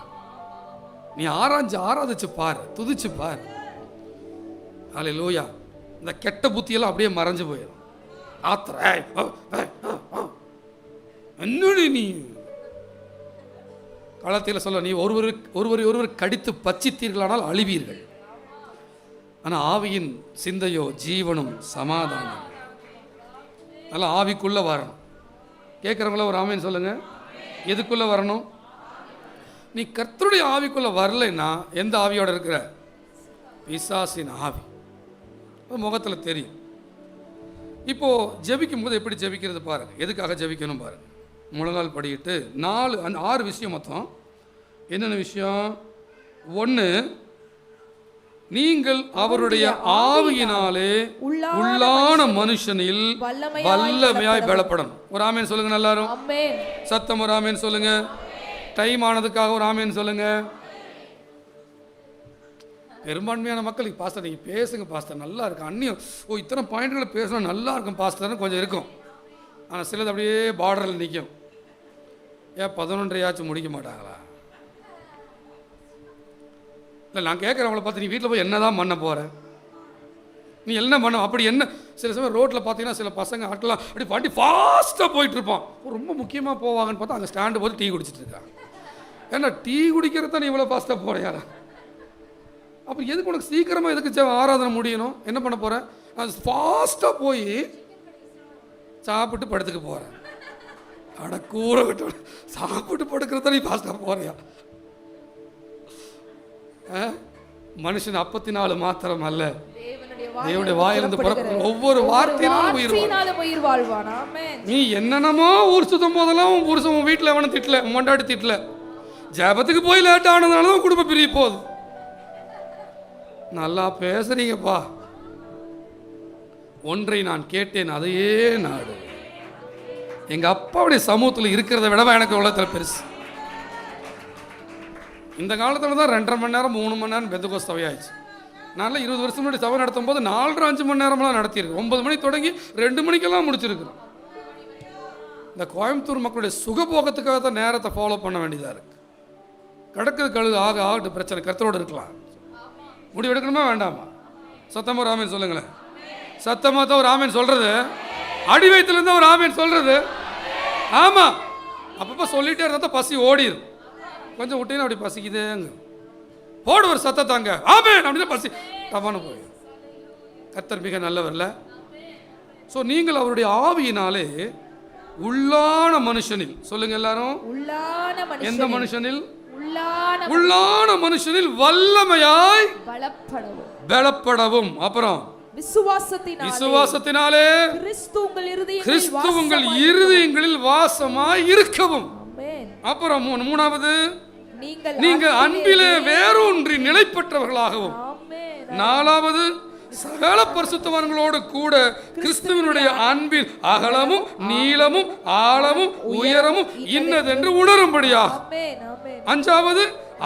நீ ஆராதிச்சு பார், துதிச்சு பார். அல்லேலூயா. இந்த கெட்ட புத்தியெல்லாம் அப்படியே மறைஞ்சு போயிடும். என்னடி நீ காலத்தில் சொல்ல, நீ ஒருவர் கடித்து பச்சித்தீர்களானால் அழிவீர்கள். ஆனால் ஆவியின் சிந்தையோ ஜீவனும் சமாதானம். நல்லா ஆவிக்குள்ள வரணும். கேட்குறவங்கள ஒரு ஆமீன் சொல்லுங்க. எதுக்குள்ள வரணும்? நீ கர்த்தருடைய ஆவிக்குள்ள வரலைன்னா எந்த ஆவியோட இருக்கிற? பிசாசின் ஆவி. முகத்தில் தெரியும். இப்போ ஜெபிக்கும் போது எப்படி ஜெபிக்கிறது பாருங்க. எதுக்காக ஜெபிக்கணும் பாருங்க. முழங்கால் படிக்கிட்டு 6 விஷயம் மொத்தம். என்னென்ன விஷயம்? 1, நீங்கள் அவருடைய ஆவியினாலே உள்ளான மனுஷனில் வல்லமையாய் பலப்படணும். ஒரு ஆமேன் சொல்லுங்க எல்லாரும். சத்தம் ஒரு ஆமேன் சொல்லுங்க. டைம் ஆனதுக்காக ஒரு ஆமேன் சொல்லுங்க. பெரும்பான்மையான மக்களுக்கு பாஸ்டர் நீங்கள் பேசுங்க பாஸ்டர், நல்லா இருக்கும். அந்நியம் இத்தனை பாயிண்ட்களை பேசணும், நல்லா இருக்கும் பாஸ்டர்னு கொஞ்சம் இருக்கும். ஆனால் சிலது அப்படியே பார்டரில் நிற்கும். ஏன் 11:30 முடிக்க மாட்டாங்களா? இல்லை, நான் கேட்குறவங்கள பார்த்து நீ வீட்டில் போய் என்ன தான் பண்ண போகிற? நீ என்ன பண்ண? அப்படி என்ன? சில சமயம் ரோட்டில் பார்த்தீங்கன்னா சில பசங்க ஆட்கள்லாம் அப்படி பாட்டி ஃபாஸ்ட்டாக போயிட்டுருப்பான். ரொம்ப முக்கியமாக போவாங்கன்னு பார்த்தா அங்கே ஸ்டாண்டு போட்டு டீ குடிச்சிட்டு இருக்காங்க. ஏன்னா டீ குடிக்கிறது தான் நீ இவ்வளோ ஃபாஸ்ட்டாக போகிறியாரா? அப்போ எதுக்கு உனக்கு சீக்கிரமாக எதுக்கு ஆராதனை முடியணும்? என்ன பண்ண போகிறேன்? அது ஃபாஸ்ட்டாக போய் சாப்பிட்டு படுத்துக்க போகிறேன். அட கூற விட்டு சாப்பிட்டு படுக்கிறத நீ ஃபாஸ்ட்டாக போறியா? மனுஷன் அப்பத்தினால மாத்திரம் அல்ல, தேவனுடைய வாயிலிருந்து பிறக்கிற ஒவ்வொரு வார்த்தையினாலும் உயிர் வாழ்வான். நீ என்னென்னமோ ஊர் சுத்தம் போதெல்லாம் உன் புருஷன் உன் வீட்டில் எவனும் திட்டல, மொண்டாடி திட்டல. ஜபத்துக்கு போய் லேட் ஆனதுனால தான் குடும்ப பிரிய போகுது. நல்லா பேசுறீங்கப்பா. ஒன்றை நான் கேட்டேன், அதையே நாடு. எங்க அப்பாவுடைய சமூகத்தில் இருக்கிறத விடவா எனக்கு உலகத்தில் பெருசு. இந்த காலத்தில் தான் 2.5 மணி நேரம் 3 மணி நேரம் பெந்தகோஸ்து சபையாச்சு. நல்லா 20 வருஷம் முன்னாடி சபை நடத்தும் போது 4.5 மணி நேரம்லாம் நடத்தியிருக்கு. 9 மணிக்கு தொடங்கி 2 மணிக்கெல்லாம் முடிச்சிருக்கிறோம். இந்த கோயம்புத்தூர் மக்களுடைய சுகபோகத்துக்காக தான் நேரத்தை ஃபாலோ பண்ண வேண்டியதாக இருக்கு. கடக்குது கழுகு ஆகட்டு பிரச்சனை கர்த்தரோடு இருக்கலாம். முடிவு எடுக்கணுமா வேண்டாமா? சத்தமாக ஒரு ஆமீன் சொல்லுங்களேன். சத்தமாக தான் ஒரு ஆமீன் சொல்றது. அடி வயிற்றுலேருந்து ஒரு ஆமீன் சொல்றது. ஆமாம், அப்பப்போ சொல்லிட்டே இருந்தால் பசி ஓடிடும். கொஞ்சம் விட்டீங்கன்னா அப்படி பசிக்குதேங்க, போடு ஒரு சத்தத்தாங்க ஆமீன் அப்படின்னு பசி டப்பானு போய். கர்த்தர் மிக நல்லவர்ல. ஸோ நீங்கள் அவருடைய ஆவியினாலே உள்ளான மனுஷனில் சொல்லுங்க எல்லாரும். எந்த மனுஷனில்? உள்ளான மனுஷனில் வல்லமையாய் பலப்படவும். அப்புறம் விசுவாசத்தினாலே கிறிஸ்து உங்கள் இருதயங்களில் வாசமாய் இருக்கவும். அப்புறம் 3வது, நீங்கள் அன்பிலே வேரூன்றி நிலைப்பற்றவர்களாகவும். 4வது, சகல பரிசுத்தவான்களோடு கூட கிறிஸ்துவினுடைய அன்பில் அகலமும் நீளமும் ஆழமும் உயரமும் இன்னதென்று உணரும்படியாக. 5வது,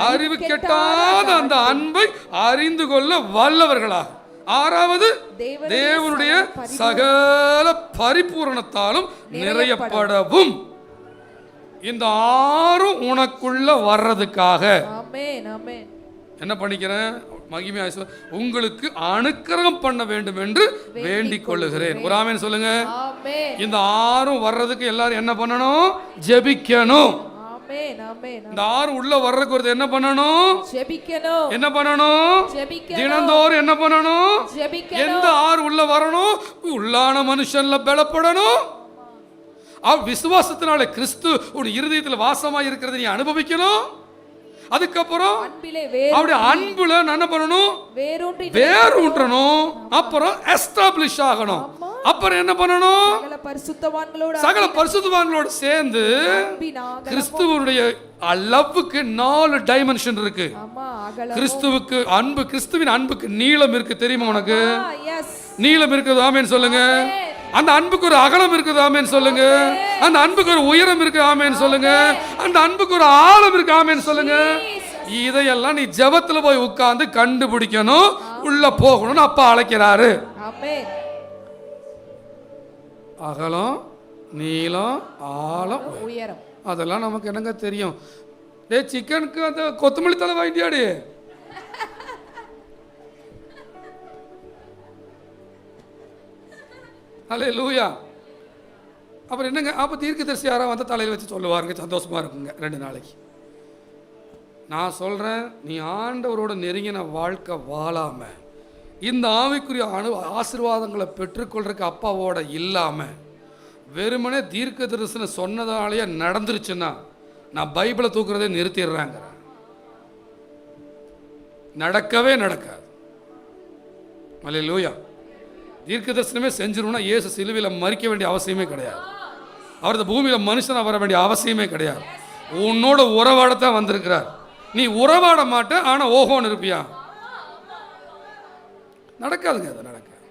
அறிவு கெட்டாத அந்த அன்பை அறிந்து கொள்ள வல்லவர்களாக. 6வது, தேவனுடைய சகல பரிபூரணத்தாலும் நிறையப்படவும். இந்த 6ம் உனக்குள்ள வர்றதுக்காக என்ன பண்ணிக்கிறேன்? மகிமையா உங்களுக்கு அனுக்கிரகம் பண்ண வேண்டும் என்று வேண்டிக் கொள்ளுகிறேன். ஒரு ஆமென் சொல்லுங்க. இந்த 6ம் வர்றதுக்கு எல்லாரும் என்ன பண்ணணும்? ஜெபிக்கணும். இந்த 6 உள்ள வர்றதுக்கு என்ன பண்ணணும்? என்ன பண்ணணும்? தினந்தோறும் என்ன பண்ணணும்? எந்த 6 உள்ள வரணும்? உள்ளான மனுஷன்ல பலப்படணும். விசுவாசத்தினால கிறிஸ்து உன் இருதயத்தில் வாசமாய் இருக்கிறத நீ அனுபவிக்கணும். அதுக்கப்புறம் அவருடைய அன்புல என்ன பண்ணணும்? வேரூன்றணும். அப்புறம் எஸ்டாப்ளிஷ் ஆகணும். அப்புறம் என்ன பண்ணணும்? சகல பரிசுத்தவான்களோடு சேர்ந்து கிறிஸ்துவனுடைய லவ்வுக்கு 4 டைமென்ஷன் இருக்கு. கிறிஸ்துவுக்கு அன்பு, கிறிஸ்துவின் அன்புக்கு நீளம் இருக்கு, தெரியுமா உனக்கு? நீளம் இருக்குது, ஆமென் சொல்லுங்க. அந்த அன்புக்கு ஒரு அகலம் இருக்குது, ஆமென் சொல்லுங்க. அந்த அன்புக்கு ஒரு உயரம் இருக்கு, ஆமென் சொல்லுங்க. அந்த அன்புக்கு ஒரு ஆழம் இருக்கு, ஆமென் சொல்லுங்க. இதையெல்லாம் நீ ஜெபத்துல போய் உட்கார்ந்து கண்டுபிடிக்கணும். உள்ள போகணும்னு அப்பா அழைக்கிறாரு. அகலம், நீளம், ஆழம், உயரம், அதெல்லாம் நமக்கு என்னங்க தெரியும்? சிக்கனுக்கு அந்த கொத்தமல்லி தலை வாங்கிட்டியாடி? அல்லேலூயா. அப்புறம் என்னங்க, அப்போ தீர்க்கதரிசி யாராவது வந்து தலையில் வச்சு சொல்லுவாருங்க, சந்தோஷமாக இருக்குங்க 2 நாளைக்கு. நான் சொல்கிறேன், நீ ஆண்டவரோட நெருங்கின வாழ்க்கை வாழாமல் இந்த ஆவிக்குரிய ஆசீர்வாதங்களை பெற்றுக்கொள்றதுக்கு அப்பாவோட இல்லாமல் வெறுமனே தீர்க்க தரிசனம் சொன்னதாலேயே நடந்துருச்சுன்னா நான் பைபிளை தூக்குறதே நிறுத்திடுறாங்க. நடக்கவே நடக்காது. அல்லேலூயா. தீர்க்க தரிசனமே செஞ்சிரும்னா இயேசு சிலுவையில் மறிக்க வேண்டிய அவசியமே கிடையாது. அவர் இந்த பூமியில் மனுஷனாக வர வேண்டிய அவசியமே கிடையாது. உன்னோட உறவாடத்தான் வந்திருக்கிறார். நீ உறவாட மாட்ட, ஆனால் ஓஹோன்னு இருப்பியா? நடக்காதுங்க, அது நடக்காது.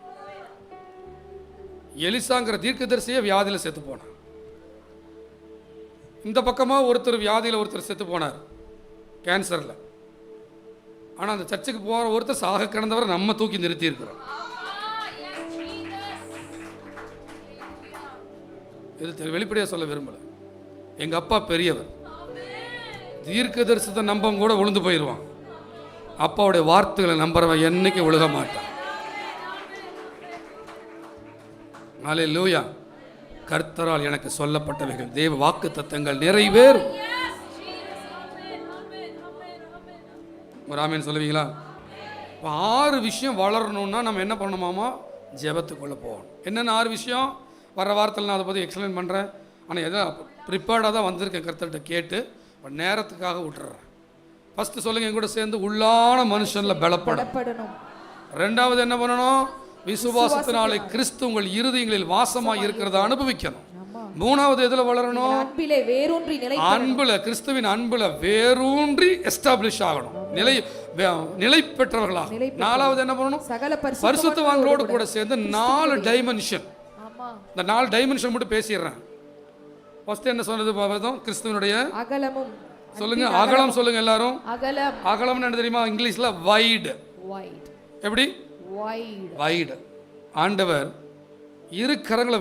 எலிசாங்கிற தீர்க்கதரிசியே வியாதியில் செத்து போனார். இந்த பக்கமாக ஒருத்தர் வியாதியில் ஒருத்தர் செத்து போனார், கேன்சரில். ஆனால் அந்த சர்ச்சுக்கு போகிற ஒருத்தர் சாக கிடந்தவரை நம்ம தூக்கி நிறுத்தி இருக்கிறோம். இது வெளிப்படையாக சொல்ல விரும்பல. எங்கள் அப்பா பெரியவர், தீர்க்க தரிசனத்தை நம்பவும் கூட விழுந்து போயிடுவான். அப்பாவுடைய வார்த்தைகளை நம்புறவன் என்னைக்கு விழுக மாட்டான். அல்லேலூயா. கர்த்தரால் எனக்கு சொல்லப்பட்டவைகள் தேவ வாக்கு தத்தங்கள் நிறைவேறும். ஒரு ஆமீன் சொல்லுவீங்களா? 6 விஷயம் வளரணும்னா நம்ம என்ன பண்ணணுமாமா? ஜெபத்துக்குள்ளே போகணும். என்னென்ன 6 விஷயம்? வர வாரத்தில் நான் அதை பற்றி எக்ஸ்பிளைன் பண்ணுறேன். ஆனால் எதோ ப்ரிப்பேர்டாக தான் வந்திருக்கேன், கர்த்தர்கிட்ட கேட்டு நேரத்துக்காக விட்டுறேன். ஃபஸ்ட்டு சொல்லுங்கள் என் கூட சேர்ந்து, உள்ளான மனுஷனில் பலப்படணும். 2வது என்ன பண்ணணும்? விசுவாசத்தினாலே கிறிஸ்து உங்கள் இருதயங்களில் வாசமாக இருக்கிறத அனுபவிக்கணும். 3வது எதில் வளரணும்? அன்புல, கிறிஸ்துவின் அன்புல வேரூன்றி எஸ்டாப்ளிஷ் ஆகணும், நிலை பெற்றவர்களாக. 4வது என்ன பண்ணணும்? பரிசுத்தவான்களோடு கூட சேர்ந்து 4 டைமென்ஷன். இந்த 4 டைமென்ஷன் மட்டும் பேசிடுறேன். ஃபர்ஸ்ட் என்ன சொன்னது? கிறிஸ்துவனுடைய அகலமும். சொல்லுங்க, அகலம் சொல்லுங்க எல்லாரும். அகலம் என்ன தெரியுமா? இங்கிலீஷ்ல வைடு. எப்படி? வைடு. ஆண்டவர் 2 கரங்களை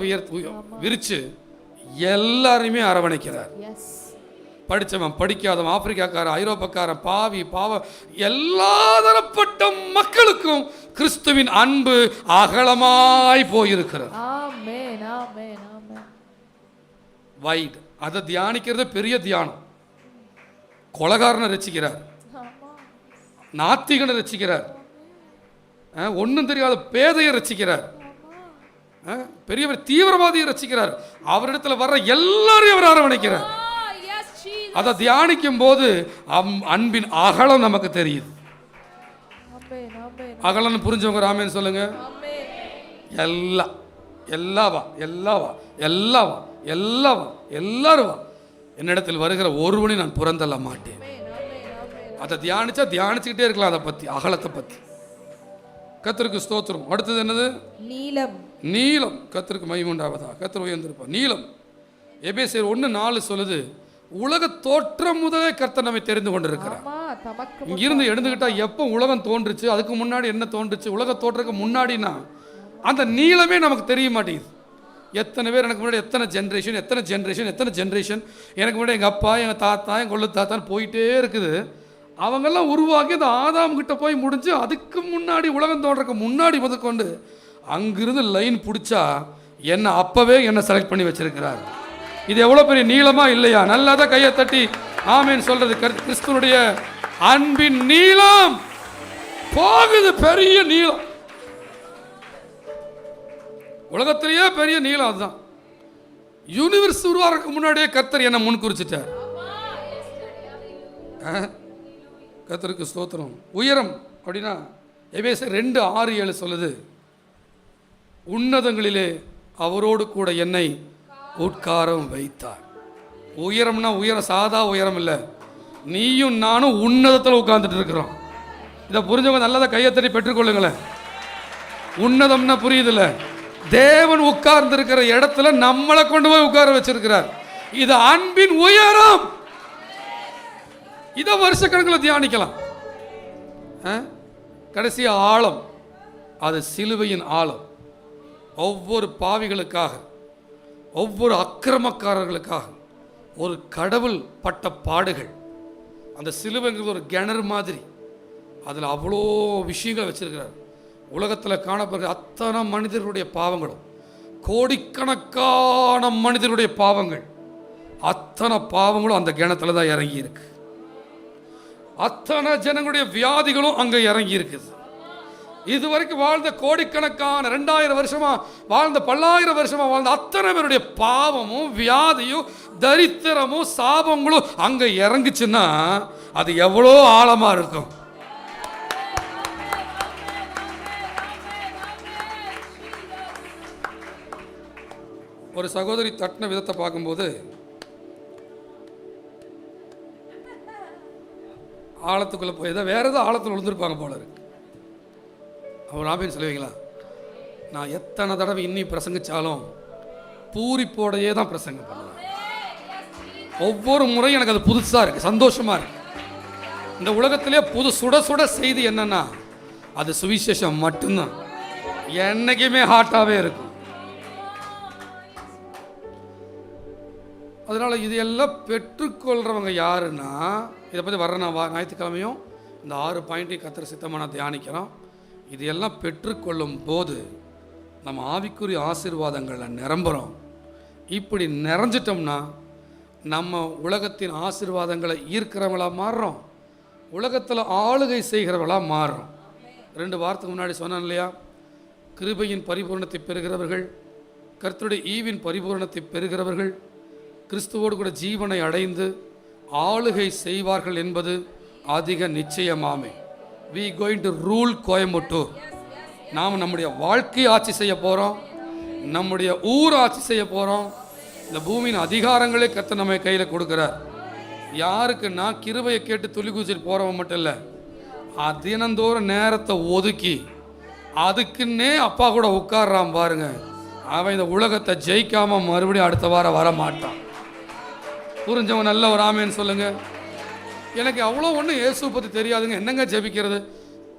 விரிச்சு எல்லாரையுமே அரவணைக்கிறார். படித்தவன், படிக்காதவன், ஆப்பிரிக்காக்காரன், ஐரோப்பாக்காரன், பாவி, பாவம், எல்லா தரப்பட்ட மக்களுக்கும் கிறிஸ்துவின் அன்பு அகலமாய் போயிருக்கிறது. வைட். அதை தியானிக்கிறது பெரிய தியானம். கொலைகாரனை ரசிக்கிறார், நாத்திகனை ரசிக்கிறார், ஒன்றும் தெரியாத பேதையை ரசிக்கிறார், பெரியவர் தீவிரவாதியை ரசிக்கிறார். அவரிடத்துல வர்ற எல்லாரையும் அவர் அரவணைக்கிறார். அதை தியானிக்கும் போது அன்பின் அகலம் நமக்கு தெரியுது. அகலம் புரிஞ்சவங்க ஆமென் சொல்லுங்க. எல்லாம் எல்லாவா எல்லாவா எல்லாவா எல்லாவா எல்லாரும் என்னிடத்தில் வருகிற ஒருவனை நான் புறந்தள்ள மாட்டேன். அதை தியானிச்சுக்கிட்டே இருக்கலாம். அதை பற்றி, அகலத்தை பற்றி. கர்த்தருக்கு ஸ்தோத்திரம். அடுத்தது என்னது? நீலம். நீலம். கர்த்தருக்கு மகிமை உண்டாவதா. கர்த்தர் உயர்ந்திருப்பார். நீலம். எபேசியர் 1:4 சொல்லுது, உலக தோற்றம் முதலே கர்த்தர் நம்மை தெரிந்து கொண்டிருக்கிறார். இங்கிருந்து எழுந்துக்கிட்டா எப்போ உலகம் தோன்றுச்சு, அதுக்கு முன்னாடி என்ன தோன்றுச்சு, உலக தோற்றத்துக்கு முன்னாடினா அந்த நீளமே நமக்கு தெரிய மாட்டேங்குது. எத்தனை பேர் எனக்கு முன்னாடி, எத்தனை ஜென்ரேஷன் எத்தனை ஜென்ரேஷன் எத்தனை ஜென்ரேஷன், எனக்கு முன்னாடி எங்கள் அப்பா, எங்கள் தாத்தா, எங்கள் கொள்ளு தாத்தான்னு போயிட்டே இருக்குது. அவங்கெல்லாம் உருவாக்கி அந்த ஆதாம் கிட்ட போய் முடிஞ்சு அதுக்கு முன்னாடி, உலகம் தோன்றதுக்கு முன்னாடி முதற்கொண்டு அங்கிருந்து லைன் பிடிச்சா என்ன அப்பவே என்ன செலக்ட் பண்ணி வச்சிருக்கிறார். இது எவ்வளோ பெரிய நீளமா இல்லையா? நல்லா தான் கையை தட்டி ஆமேன்னு சொல்றது. கிறிஸ்துவனுடைய அன்பின் நீளம் போகுது, பெரிய நீளம், உலகத்திலேயே பெரிய நீளம். அதுதான் யூனிவர்ஸ் உருவாக்கு முன்னாடியே கர்த்தர் என்ன முன் குறிச்சிட்டார். கர்த்தருக்கு ஸ்தோத்திரம். உயரம் அப்படின்னா எபேசியர் 2:6-7 சொல்லுது, உன்னதங்களிலே அவரோடு கூட என்னை உட்காரம் வைத்தார். உயரம்னா உயரம் சாதா உயரம் இல்லை, நீயும் நானும் உன்னதத்தில் உட்கார்ந்துட்டு இருக்கிறோம். இதை புரிஞ்சவங்க நல்லதா கையத்தறி பெற்றுக்கொள்ளுங்களேன். உன்னதம்னா புரியுதுல்ல, தேவன் உட்கார்ந்து இருக்கிற இடத்துல நம்மளை கொண்டு போய் உட்கார வச்சிருக்கிறார். இது அன்பின் உயரம். இதை வருஷக்கணக்கில் தியானிக்கலாம். கடைசி ஆழம், அது சிலுவையின் ஆழம். ஒவ்வொரு பாவிகளுக்காக, ஒவ்வொரு அக்கிரமக்காரர்களுக்காக ஒரு கடவுள் பட்ட பாடுகள், அந்த சிலுவைங்கிறது ஒரு கிணறு மாதிரி, அதில் அவ்வளோ விஷயங்கள் வச்சிருக்கிறார். உலகத்தில் காணப்படுகிற அத்தனை மனிதர்களுடைய பாவங்களும், கோடிக்கணக்கான மனிதர்களுடைய பாவங்கள், அத்தனை பாவங்களும் அந்த கிணத்துல தான் இறங்கி இருக்கு. அத்தனை ஜனங்களுடைய வியாதிகளும் அங்கே இறங்கி இருக்குது. இதுவரைக்கும் வாழ்ந்த கோடிக்கணக்கான 2000 வருஷமா வாழ்ந்த 10,000 வருஷமா வாழ்ந்த அத்தனை பேருடைய பாவமும் வியாதியும் தரித்திரமும் சாபங்களும் அங்க இறங்குச்சுன்னா அது எவ்வளோ ஆழமா இருக்கும். ஒரு சகோதரி தட்டின விதத்தை பார்க்கும்போது ஆழத்துக்குள்ள போய் ஏதோ வேற ஏதோ ஆழத்தில் விழுந்திருப்பாங்க போல இருக்கு. அவர் ஆமேன்னு சொல்லுவீங்களா? நான் எத்தனை தடவை இன்னி பிரசங்கிச்சாலும் பூரிப்போடையே தான் பிரசங்கம் பண்ணுவேன். ஒவ்வொரு முறையும் எனக்கு அது புதுசாக இருக்கு, சந்தோஷமா இருக்கு. இந்த உலகத்திலே சுட சுட செய்தி என்னன்னா அது சுவிசேஷம் மட்டும்தான். என்னைக்குமே ஹாட்டாவே இருக்கும். அதனால இது எல்லாம் பெற்றுக்கொள்றவங்க யாருன்னா, இதை பற்றி வர்ற நான் ஞாயிற்றுக்கிழமையும் இந்த 6 பாயிண்ட்டையும் கத்திர சித்தமாக நான் தியானிக்கிறோம். இது எல்லாம் பெற்றுக்கொள்ளும் போது நம்ம ஆவிக்குரிய ஆசீர்வாதங்களில் நிரம்புகிறோம். இப்படி நிறைஞ்சிட்டோம்னா நம்ம உலகத்தின் ஆசீர்வாதங்களை ஈர்க்கிறவங்களாக மாறுறோம், உலகத்தில் ஆளுகை செய்கிறவங்களாக மாறுறோம். 2 வாரத்துக்கு முன்னாடி சொன்னேன் இல்லையா, கிருபையின் பரிபூரணத்தை பெறுகிறவர்கள், கர்த்தருடைய ஈவின் பரிபூரணத்தை பெறுகிறவர்கள் கிறிஸ்துவோடு கூட ஜீவனை அடைந்து ஆளுகை செய்வார்கள் என்பது அதிக நிச்சயமாமே. we going to rule Coimbatore. நாம் நம்முடைய வாழ்க்கையை ஆட்சி செய்ய போகிறோம், நம்முடைய ஊர் ஆட்சி செய்ய போகிறோம். இந்த பூமியின் அதிகாரங்களே கர்த்தர் நம்ம கையில் கொடுக்குறார். யாருக்குன்னா கிருபையை கேட்டு துளி குதிச்சிட்டு போகிறவன் மட்டும் இல்லை, தினந்தோறும் நேரத்தை ஒதுக்கி அதுக்குன்னே அப்பா கூட உட்கார்றான் பாருங்க, அவன் இந்த உலகத்தை ஜெயிக்காம மறுபடியும் அடுத்த வாரம் வர மாட்டான். புரிஞ்சவன் நல்ல ஒரு ஆமேன்னு சொல்லுங்க. எனக்கு அவ்வளோ ஒன்றும் இயேசு பற்றி தெரியாதுங்க, என்னங்க ஜெபிக்கிறது?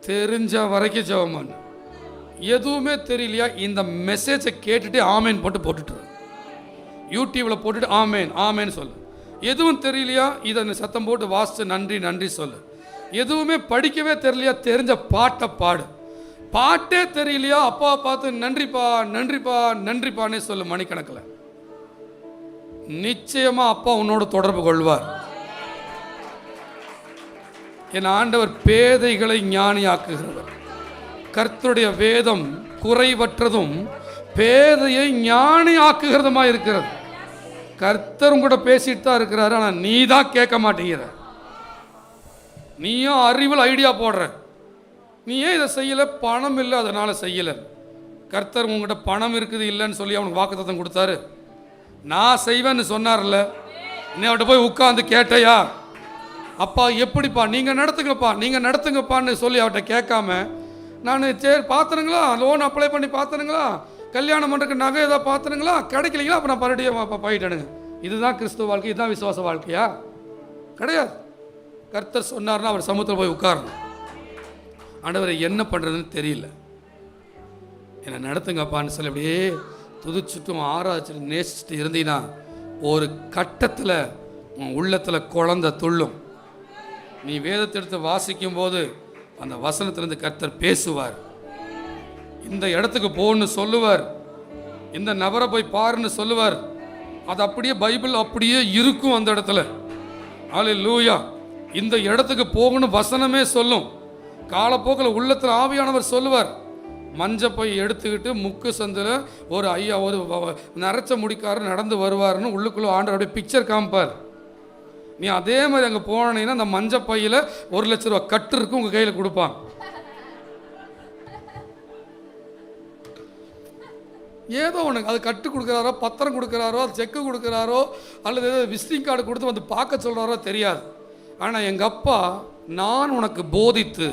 தெரிஞ்ச வரைக்கும் ஜெபம் பண்ணு. எதுவுமே தெரியலையா, இந்த மெசேஜை கேட்டுட்டு ஆமேன் போட்டுட்டு யூடியூப்ல போட்டுட்டு ஆமேன் ஆமேன்னு சொல்லு. எதுவும் தெரியலையா, இதை சத்தம் போட்டு வாசித்து நன்றி நன்றி சொல்லு. எதுவுமே படிக்கவே தெரியலையா, தெரிஞ்ச பாட்டை பாடு. பாட்டே தெரியலையா, அப்பா பார்த்து நன்றிப்பா நன்றிப்பா நன்றிப்பான்னே சொல்லு மணிக்கணக்கில். நிச்சயமா அப்பா உன்னோட தொடர்பு கொள்வார். என் ஆண்டவர் பேதைகளை ஞானியாக்குகிறவர். கர்த்தருடைய வேதம் குறைவற்றதும் பேதையை ஞானி ஆக்குகிறதுமா இருக்கிறது. கர்த்தரும் கூட பேசிட்டு தான் இருக்கிறாரு, ஆனால் நீ தான் கேட்க மாட்டேங்கிற. நீயும் அறிவில் ஐடியா போடுற, நீ ஏன் இதை செய்யலை? பணம் இல்லை அதனால செய்யலை. கர்த்தர் உங்ககிட்ட பணம் இருக்குது இல்லைன்னு சொல்லி அவனுக்கு வாக்குத்தத்தம் கொடுத்தாரு. நான் செய்வேன்னு சொன்னார்ல, நீ அவட்ட போய் உட்காந்து கேட்டையா? அப்பா எப்படிப்பா நீங்கள் நடத்துங்கப்பா நீங்கள் நடத்துங்கப்பான்னு சொல்லி அவட்ட கேட்காம, நான் சரி பார்த்துனுங்களா, லோன் அப்ளை பண்ணி பார்த்துனுங்களா, கல்யாணம் பண்ணுறதுக்கு நகை ஏதாவது பார்த்துனுங்களா, கிடைக்கலீங்களா, அப்போ நான் மறுபடியும் போயிட்டேனுங்க. இதுதான் கிறிஸ்துவ வாழ்க்கை, இதுதான் விசுவாச வாழ்க்கையா? கிடையாது. கர்த்தர் சொன்னார்னா அவர் சமூகத்தில் போய் உட்காரணும். ஆண்டவரை என்ன பண்ணுறதுன்னு தெரியல, என்னை நடத்துங்கப்பான்னு சொல்லி அப்படியே துதிச்சுட்டும் ஆராய்ச்சிட்டு நேசிச்சுட்டு இருந்தீங்கன்னா ஒரு கட்டத்தில் உன் உள்ளத்தில் குழந்தை துள்ளும். நீ வேதத்தை எடுத்து வாசிக்கும் போது அந்த வசனத்திலிருந்து கர்த்தர் பேசுவார். இந்த இடத்துக்கு போன்னு சொல்லுவார், இந்த நபரை போய் பாருன்னு சொல்லுவார். அது அப்படியே பைபிள் அப்படியே இருக்கும் அந்த இடத்துல. அல்லேலூயா. இந்த இடத்துக்கு போகணும் வசனமே சொல்லும். காலப்போக்கில் உள்ளத்தில் ஆவியானவர் சொல்லுவார். மஞ்சப்பை எடுத்துக்கிட்டு முக்கு சந்தில் ஒரு ஐயா ஒரு நரைச்ச முடிக்காரர் நடந்து வருவார்னு உள்ளுக்குள்ளே ஆண்டவர் அப்படியே பிக்சர் காமிப்பார். நீ அதே மாதிரி அங்கே போனீங்கன்னா அந்த மஞ்சப்பையில் 1 லட்ச ரூபா கட்டு இருக்கு, உங்கள் கையில் கொடுப்பான். ஏதோ உனக்கு அது கட்டு கொடுக்குறாரோ, பத்திரம் கொடுக்குறாரோ, செக்கு கொடுக்குறாரோ, அல்லது ஏதோ விசிட்டிங் கார்டு கொடுத்து வந்து பார்க்க சொல்கிறாரோ தெரியாது. ஆனால் எங்கள் அப்பா நான் உனக்கு போதித்து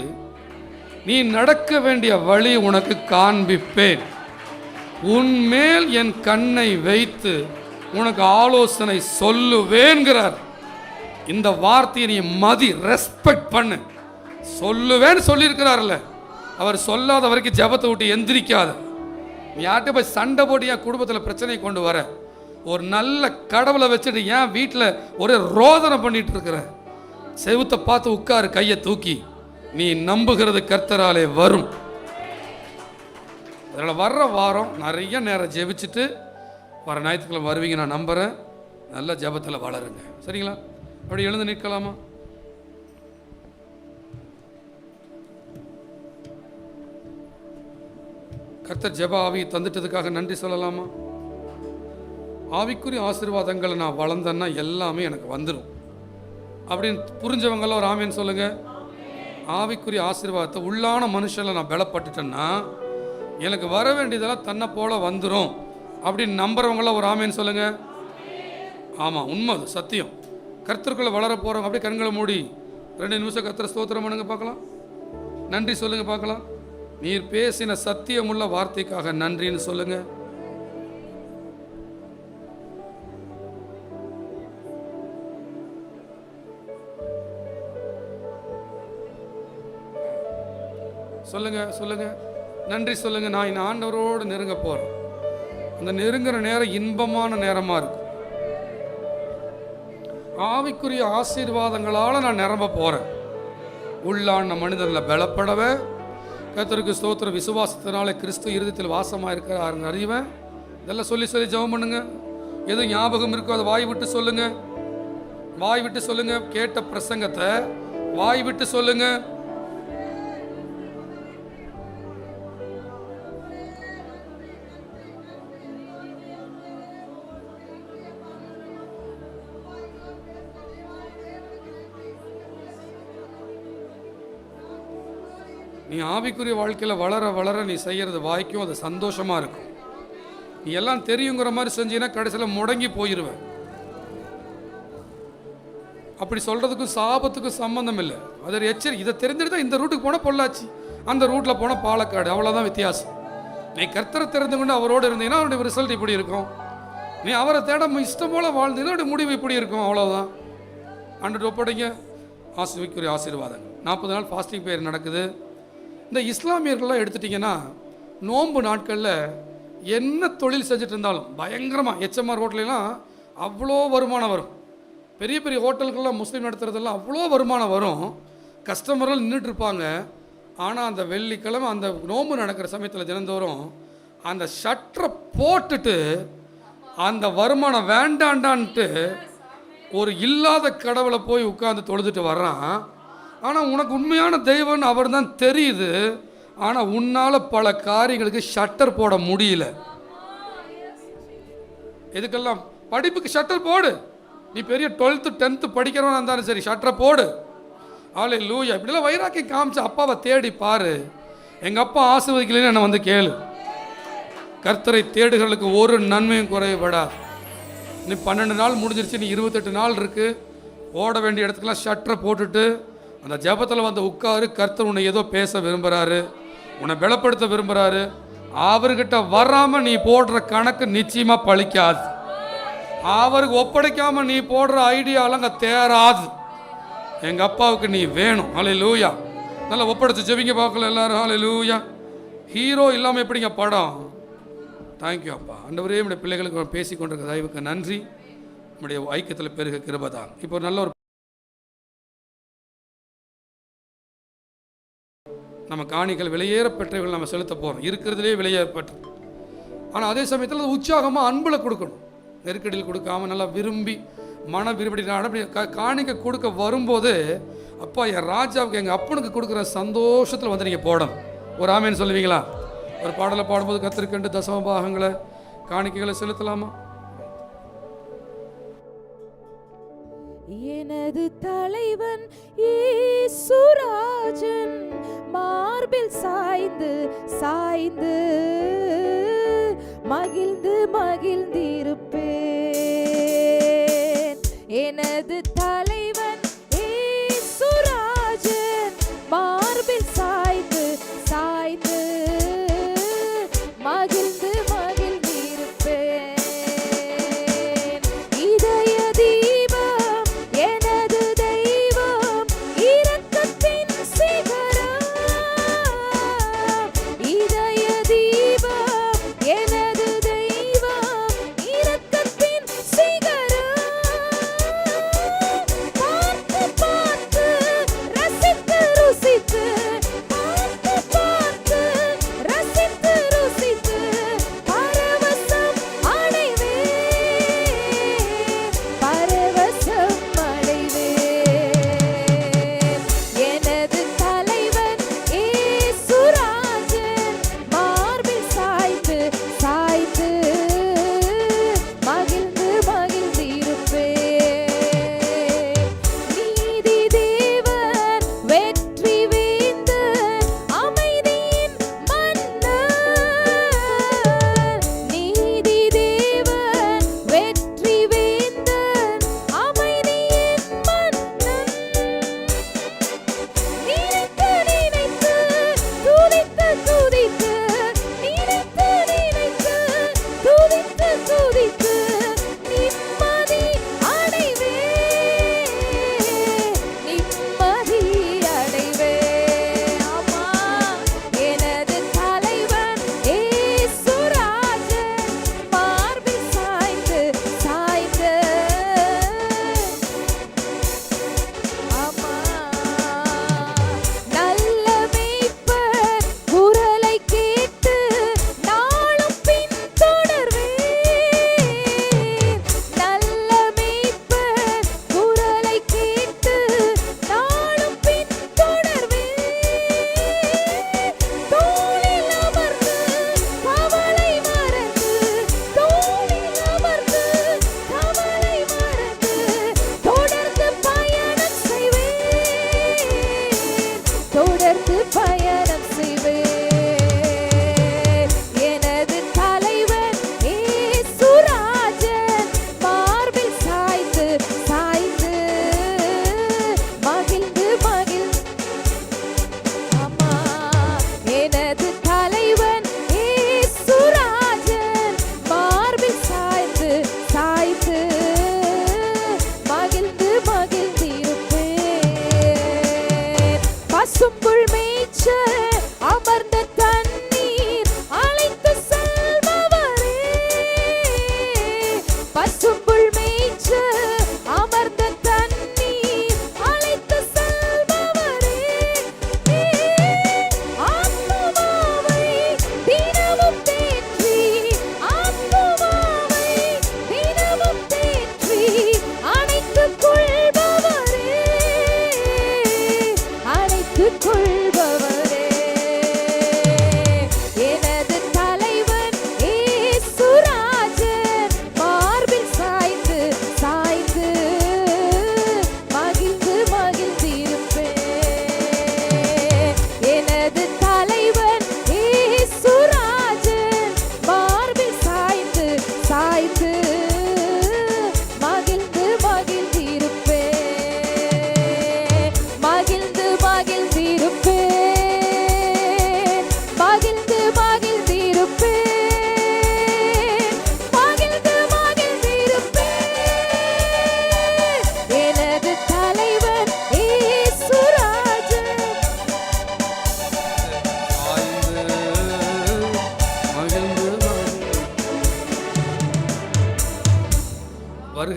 நீ நடக்க வேண்டிய வழி உனக்கு காண்பிப்பேன், உன்மேல் என் கண்ணை வைத்து உனக்கு ஆலோசனை சொல்லுவேன்கிறார். இந்த வார்த்தையை நீ மதி, ரெஸ்பெக்ட் பண்ணு. சொல்லுவேன்னு சொல்லியிருக்கிறார்ல, அவர் சொல்லாத வரைக்கும் ஜபத்தை விட்டு எந்திரிக்காத. நீ யார்கிட்ட போய் சண்டை போட்டு என் குடும்பத்தில் பிரச்சனை கொண்டு வர, ஒரு நல்ல கடவுளை வச்சுட்டு என் வீட்டில் ஒரே ரோதனை பண்ணிட்டு இருக்கிற, செவுத்த பார்த்து உட்காரு, கையை தூக்கி. நீ நம்புகிறது கர்த்தராலே வரும். அதில் வர்ற வாரம் நிறைய நேரம் ஜெபிச்சுட்டு வர ஞாயிற்றுக்கிழமை வருவீங்க, நான் நம்புகிறேன். நல்ல ஜெபத்தில் வளருங்க, சரிங்களா? அப்படி எழுந்து நிற்கலாமா? கர்த்தர் ஜெப ஆவி தந்துட்டதுக்காக நன்றி சொல்லலாமா? ஆவிக்குரிய ஆசீர்வாதங்களை நான் வளர்ந்தேன்னா எல்லாமே எனக்கு வந்துடும் அப்படின்னு புரிஞ்சவங்களாம் ஒரு ஆமேன்னு சொல்லுங்க. ஆவிக்குரிய ஆசீர்வாதத்தை உள்ளான மனுஷனில் நான் பலப்பட்டுட்டேன்னா எனக்கு வர வேண்டியதெல்லாம் தன்னை போல வந்துடும் அப்படின்னு நம்புறவங்களாம் ஒரு ஆமேன்னு சொல்லுங்க. ஆமாம், உண்மை, அது சத்தியம். கர்த்தருக்குள்ளே வளர போகிறவங்க அப்படியே கண்களை மூடி 2 நிமிஷம் கர்த்தரை ஸ்தோத்திரம் பண்ணுங்க பார்க்கலாம். நன்றி சொல்லுங்க பார்க்கலாம். நீர் பேசின சத்தியமுள்ள வார்த்தைக்காக நன்றின்னு சொல்லுங்க. சொல்லுங்க சொல்லுங்க, நன்றி சொல்லுங்க. நான் இந்த ஆண்டவரோடு நெருங்க போறேன். அந்த நெருங்குற நேரம் இன்பமான நேரமா இருக்கும். ஆவிக்குரிய ஆசீர்வாதங்களால நான் நிரம்ப போறேன். உள்ளான மனிதர்ல பலப்படவே கர்த்தருக்கு ஸ்தோத்திர. விசுவாசத்தினாலே கிறிஸ்து இருதயத்தில் வாசமாக இருக்கிறார் அறிவேன். இதெல்லாம் சொல்லி சொல்லி ஜெபம் பண்ணுங்க. எது ஞாபகம் இருக்கோ அதை வாய் விட்டு சொல்லுங்க. வாய் விட்டு சொல்லுங்க. கேட்ட பிரசங்கத்தை வாய் விட்டு சொல்லுங்க. நீ ஆவிக்குரிய வாழ்க்கையில் வளர வளர நீ செய்கிறது வாய்க்கும் அது சந்தோஷமாக இருக்கும். நீ எல்லாம் தெரியுங்கிற மாதிரி செஞ்சீங்கன்னா கடைசியில் முடங்கி போயிடுவேன். அப்படி சொல்கிறதுக்கும் சாபத்துக்கும் சம்மந்தம் இல்லை. அது எச்சரிக்கை. இதை தெரிஞ்சுட்டு தான் இந்த ரூட்டுக்கு போனால் பொள்ளாச்சி, அந்த ரூட்டில் போனால் பாலக்காடு, அவ்வளோதான் வித்தியாசம். நீ கர்த்தரை தெரிந்து கொண்டு அவரோடு இருந்தீங்கன்னா அவருடைய ரிசல்ட் இப்படி இருக்கும். நீ அவரை தேட இஷ்டம் போல் வாழ்ந்தீங்கன்னா அவருடைய முடிவு இப்படி இருக்கும். அவ்வளோதான். ஆண்டு ஒப்படைங்க. ஆசிர்விக்குரிய ஆசீர்வாதங்கள். 40 நாள் ஃபாஸ்டிங் பேர் நடக்குது. இந்த இஸ்லாமியர்கள்லாம் எடுத்துட்டிங்கன்னா நோன்பு நாட்களில் என்ன தொழில் செஞ்சுட்டு இருந்தாலும் பயங்கரமாக HMR ஹோட்டலாம் அவ்வளோ வருமானம் வரும். பெரிய பெரிய ஹோட்டல்கள்லாம் முஸ்லீம் நடத்துறதெல்லாம் அவ்வளோ வருமானம் வரும். கஸ்டமர்கள் நின்றுட்டுருப்பாங்க. ஆனால் அந்த வெள்ளிக்கிழமை அந்த நோன்பு நடக்கிற சமயத்தில் தினந்தோறும் அந்த ஷட்டரை போட்டுட்டு அந்த வருமானம் வேண்டாண்டான்ட்டு ஒரு இல்லாத கடவுளை போய் உட்காந்து தொழுதுட்டு வர்றான். ஆனால் உனக்கு உண்மையான தெய்வம்னு அவர் தான் தெரியுது. ஆனால் உன்னால் பல காரியங்களுக்கு ஷட்டர் போட முடியல. எதுக்கெல்லாம்? படிப்புக்கு ஷட்டர் போடு. நீ பெரிய 12th 10th படிக்கிறவனா இருந்தாலும் சரி, ஷட்டரை போடு. ஹல்லேலூயா. இப்படிலாம் வைராக்கியம் காமிச்சு அப்பாவை தேடி பாரு. எங்கள் அப்பா ஆசீர்வதிக்கலைன்னு என்னை வந்து கேளு. கர்த்தரை தேடுகளுக்கு ஒரு நன்மையும் குறைபடாது. நீ 12 நாள் முடிஞ்சிருச்சு, நீ 28 நாள் இருக்குது. ஓட வேண்டிய இடத்துக்கெல்லாம் ஷட்டரை போட்டுட்டு அந்த ஜெபத்தில் வந்து உட்காரு. கர்த்தர் உன்னை ஏதோ பேச விரும்புகிறாரு, உன்னை பலப்படுத்த விரும்புகிறாரு. அவர்கிட்ட வராமல் நீ போடுற கணக்கு நிச்சயமாக பழிக்காது. அவருக்கு ஒப்படைக்காமல் நீ போடுற ஐடியாலாம் அங்கே தேராது. எங்கள் அப்பாவுக்கு நீ வேணும். ஹல்லேலூயா. நல்லா ஒப்படைச்சு ஜெபிங்க பார்க்கல எல்லாரும். ஹல்லேலூயா. ஹீரோ இல்லாமல் எப்படிங்க படம்? தேங்க்யூ அப்பா. ஆண்டவரே, நம்முடைய பிள்ளைகளுக்கு பேசி கொண்டிருக்க தயவுக்கு நன்றி. நம்முடைய ஐக்கியத்தில் பெருக கிருபைதான். இப்போ ஒரு நல்ல ஒரு நம்ம காணிகள் விலையேற பெற்றவர்கள் நம்ம செலுத்த போகிறோம். இருக்கிறதுலே விலையேறப்பட்டு, ஆனால் அதே சமயத்தில் அது உற்சாகமாக அன்பில் கொடுக்கணும். நெருக்கடியில் கொடுக்காம நல்லா விரும்பி மன விரும்பி அப்படி காணிக்க கொடுக்க வரும்போது அப்பா என் ராஜாவுக்கு எங்கள் அப்பனுக்கு கொடுக்குற சந்தோஷத்தில் வந்து நீங்கள் போடணும். ஒரு ஆமேன்னு சொல்லுவீங்களா? ஒரு பாடலை பாடும்போது கத்திருக்கண்டு தசம பாகங்களை காணிக்கைகளை செலுத்தலாமா? எனது தலைவன் இயேசுராஜன் மார்பில் சாய்ந்து சாய்ந்து மகிழ்ந்து மகிழ்ந்திருப்பேன். எனது தலைவன் இயேசுராஜன் மார்பில் சாய்ந்து சாய்ந்து மகிழ்ந்து மகிழ்ந்திருப்பேன். இதய தீபம் எனது தெய்வம், இரக்கத்தின் சிகரம். இதய தீபம் எனது தெய்வம், இரக்கத்தின் சிகரம்.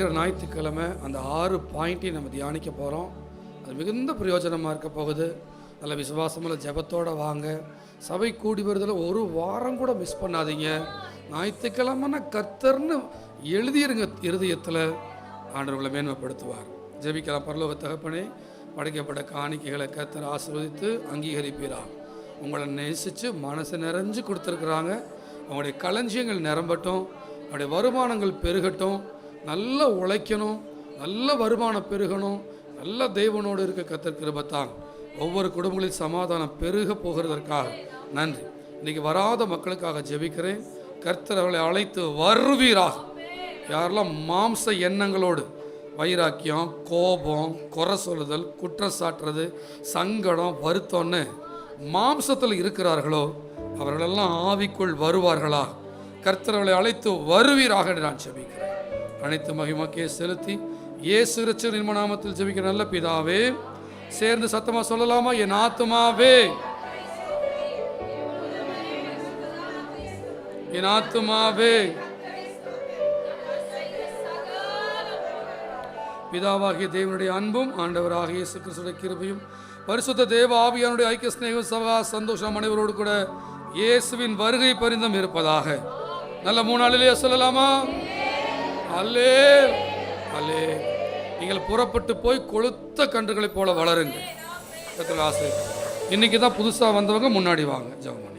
வருகிற ஞாயிற்றுக்கிழமை அந்த 6 பாயிண்ட்டையும் நம்ம தியானிக்க போகிறோம். அது மிகுந்த பிரயோஜனமாக இருக்க போகுது. நல்ல விசுவாசமுள்ள ஜெபத்தோடு வாங்க. சபை கூடி வருதில் ஒரு வாரம் கூட மிஸ் பண்ணாதீங்க. ஞாயிற்றுக்கிழமைன்னா கர்த்தர்னு எழுதிருங்க இருதயத்தில். ஆண்டவர்களை மேன்மைப்படுத்துவார். ஜெபிக்கலாம். பரலோக தகப்பனே, படைக்கப்பட்ட காணிக்கைகளை கர்த்தர் ஆசீர்வதித்து அங்கீகரிப்பீராக. உங்களை நேசித்து மனசு நிறைஞ்சு கொடுத்துருக்குறாங்க. அவங்களுடைய களஞ்சியங்கள் நிரம்பட்டும், அவருடைய வருமானங்கள் பெருகட்டும், நல்லா உழைக்கணும், நல்ல வருமானம் பெருகணும், நல்ல தெய்வனோடு இருக்க கர்த்தர் கிருபைத்தான். ஒவ்வொரு குடும்பங்களில் சமாதானம் பெருக போகிறதற்காக நன்றி. இன்றைக்கி வராத மக்களுக்காக ஜெபிக்கிறேன். கர்த்தர் அவர்களை அழைத்து வருவீராக. யாரெல்லாம் மாம்ச எண்ணங்களோடு வைராக்கியம், கோபம், குறை சொல்லுதல், குற்றம் சாட்டுறது, சங்கடம், வருத்தம்னு மாம்சத்தில் இருக்கிறார்களோ அவர்களெல்லாம் ஆவிக்குள் வருவார்களா. கர்த்தர் அவர்களை அழைத்து வருவீராக என்று நான் ஜெபிக்கிறேன். அனைத்து மகிமைக்கே செலுத்தி இயேசு இரட்சகரின் நாமத்தில் ஜெபிக்கிற நல்ல பிதாவே. சேர்ந்து சத்தமா சொல்லலாமா? என் ஆத்துமாவே, என் ஆத்துமாவே பிதாவாகிய தேவனுடைய அன்பும் ஆண்டவராகிய இயேசு கிறிஸ்துவின் கிருபையும் பரிசுத்த தேவ ஆவியானுடைய ஐக்கிய ஸ்நேகம் சகா சந்தோஷம் அனைவரோடு கூட இயேசுவின் வருகை பரிந்தும் இருப்பதாக. நல்ல 3 நாளிலேயே சொல்லலாமா? அல்லே அல்லே. நீங்கள் புறப்பட்டு போய் கொளுத்த கன்றுகளைப் போல வளருங்க. ஆசை. இன்னைக்கு தான் புதுசாக வந்தவங்க முன்னாடி வாங்க. ஜெபம்.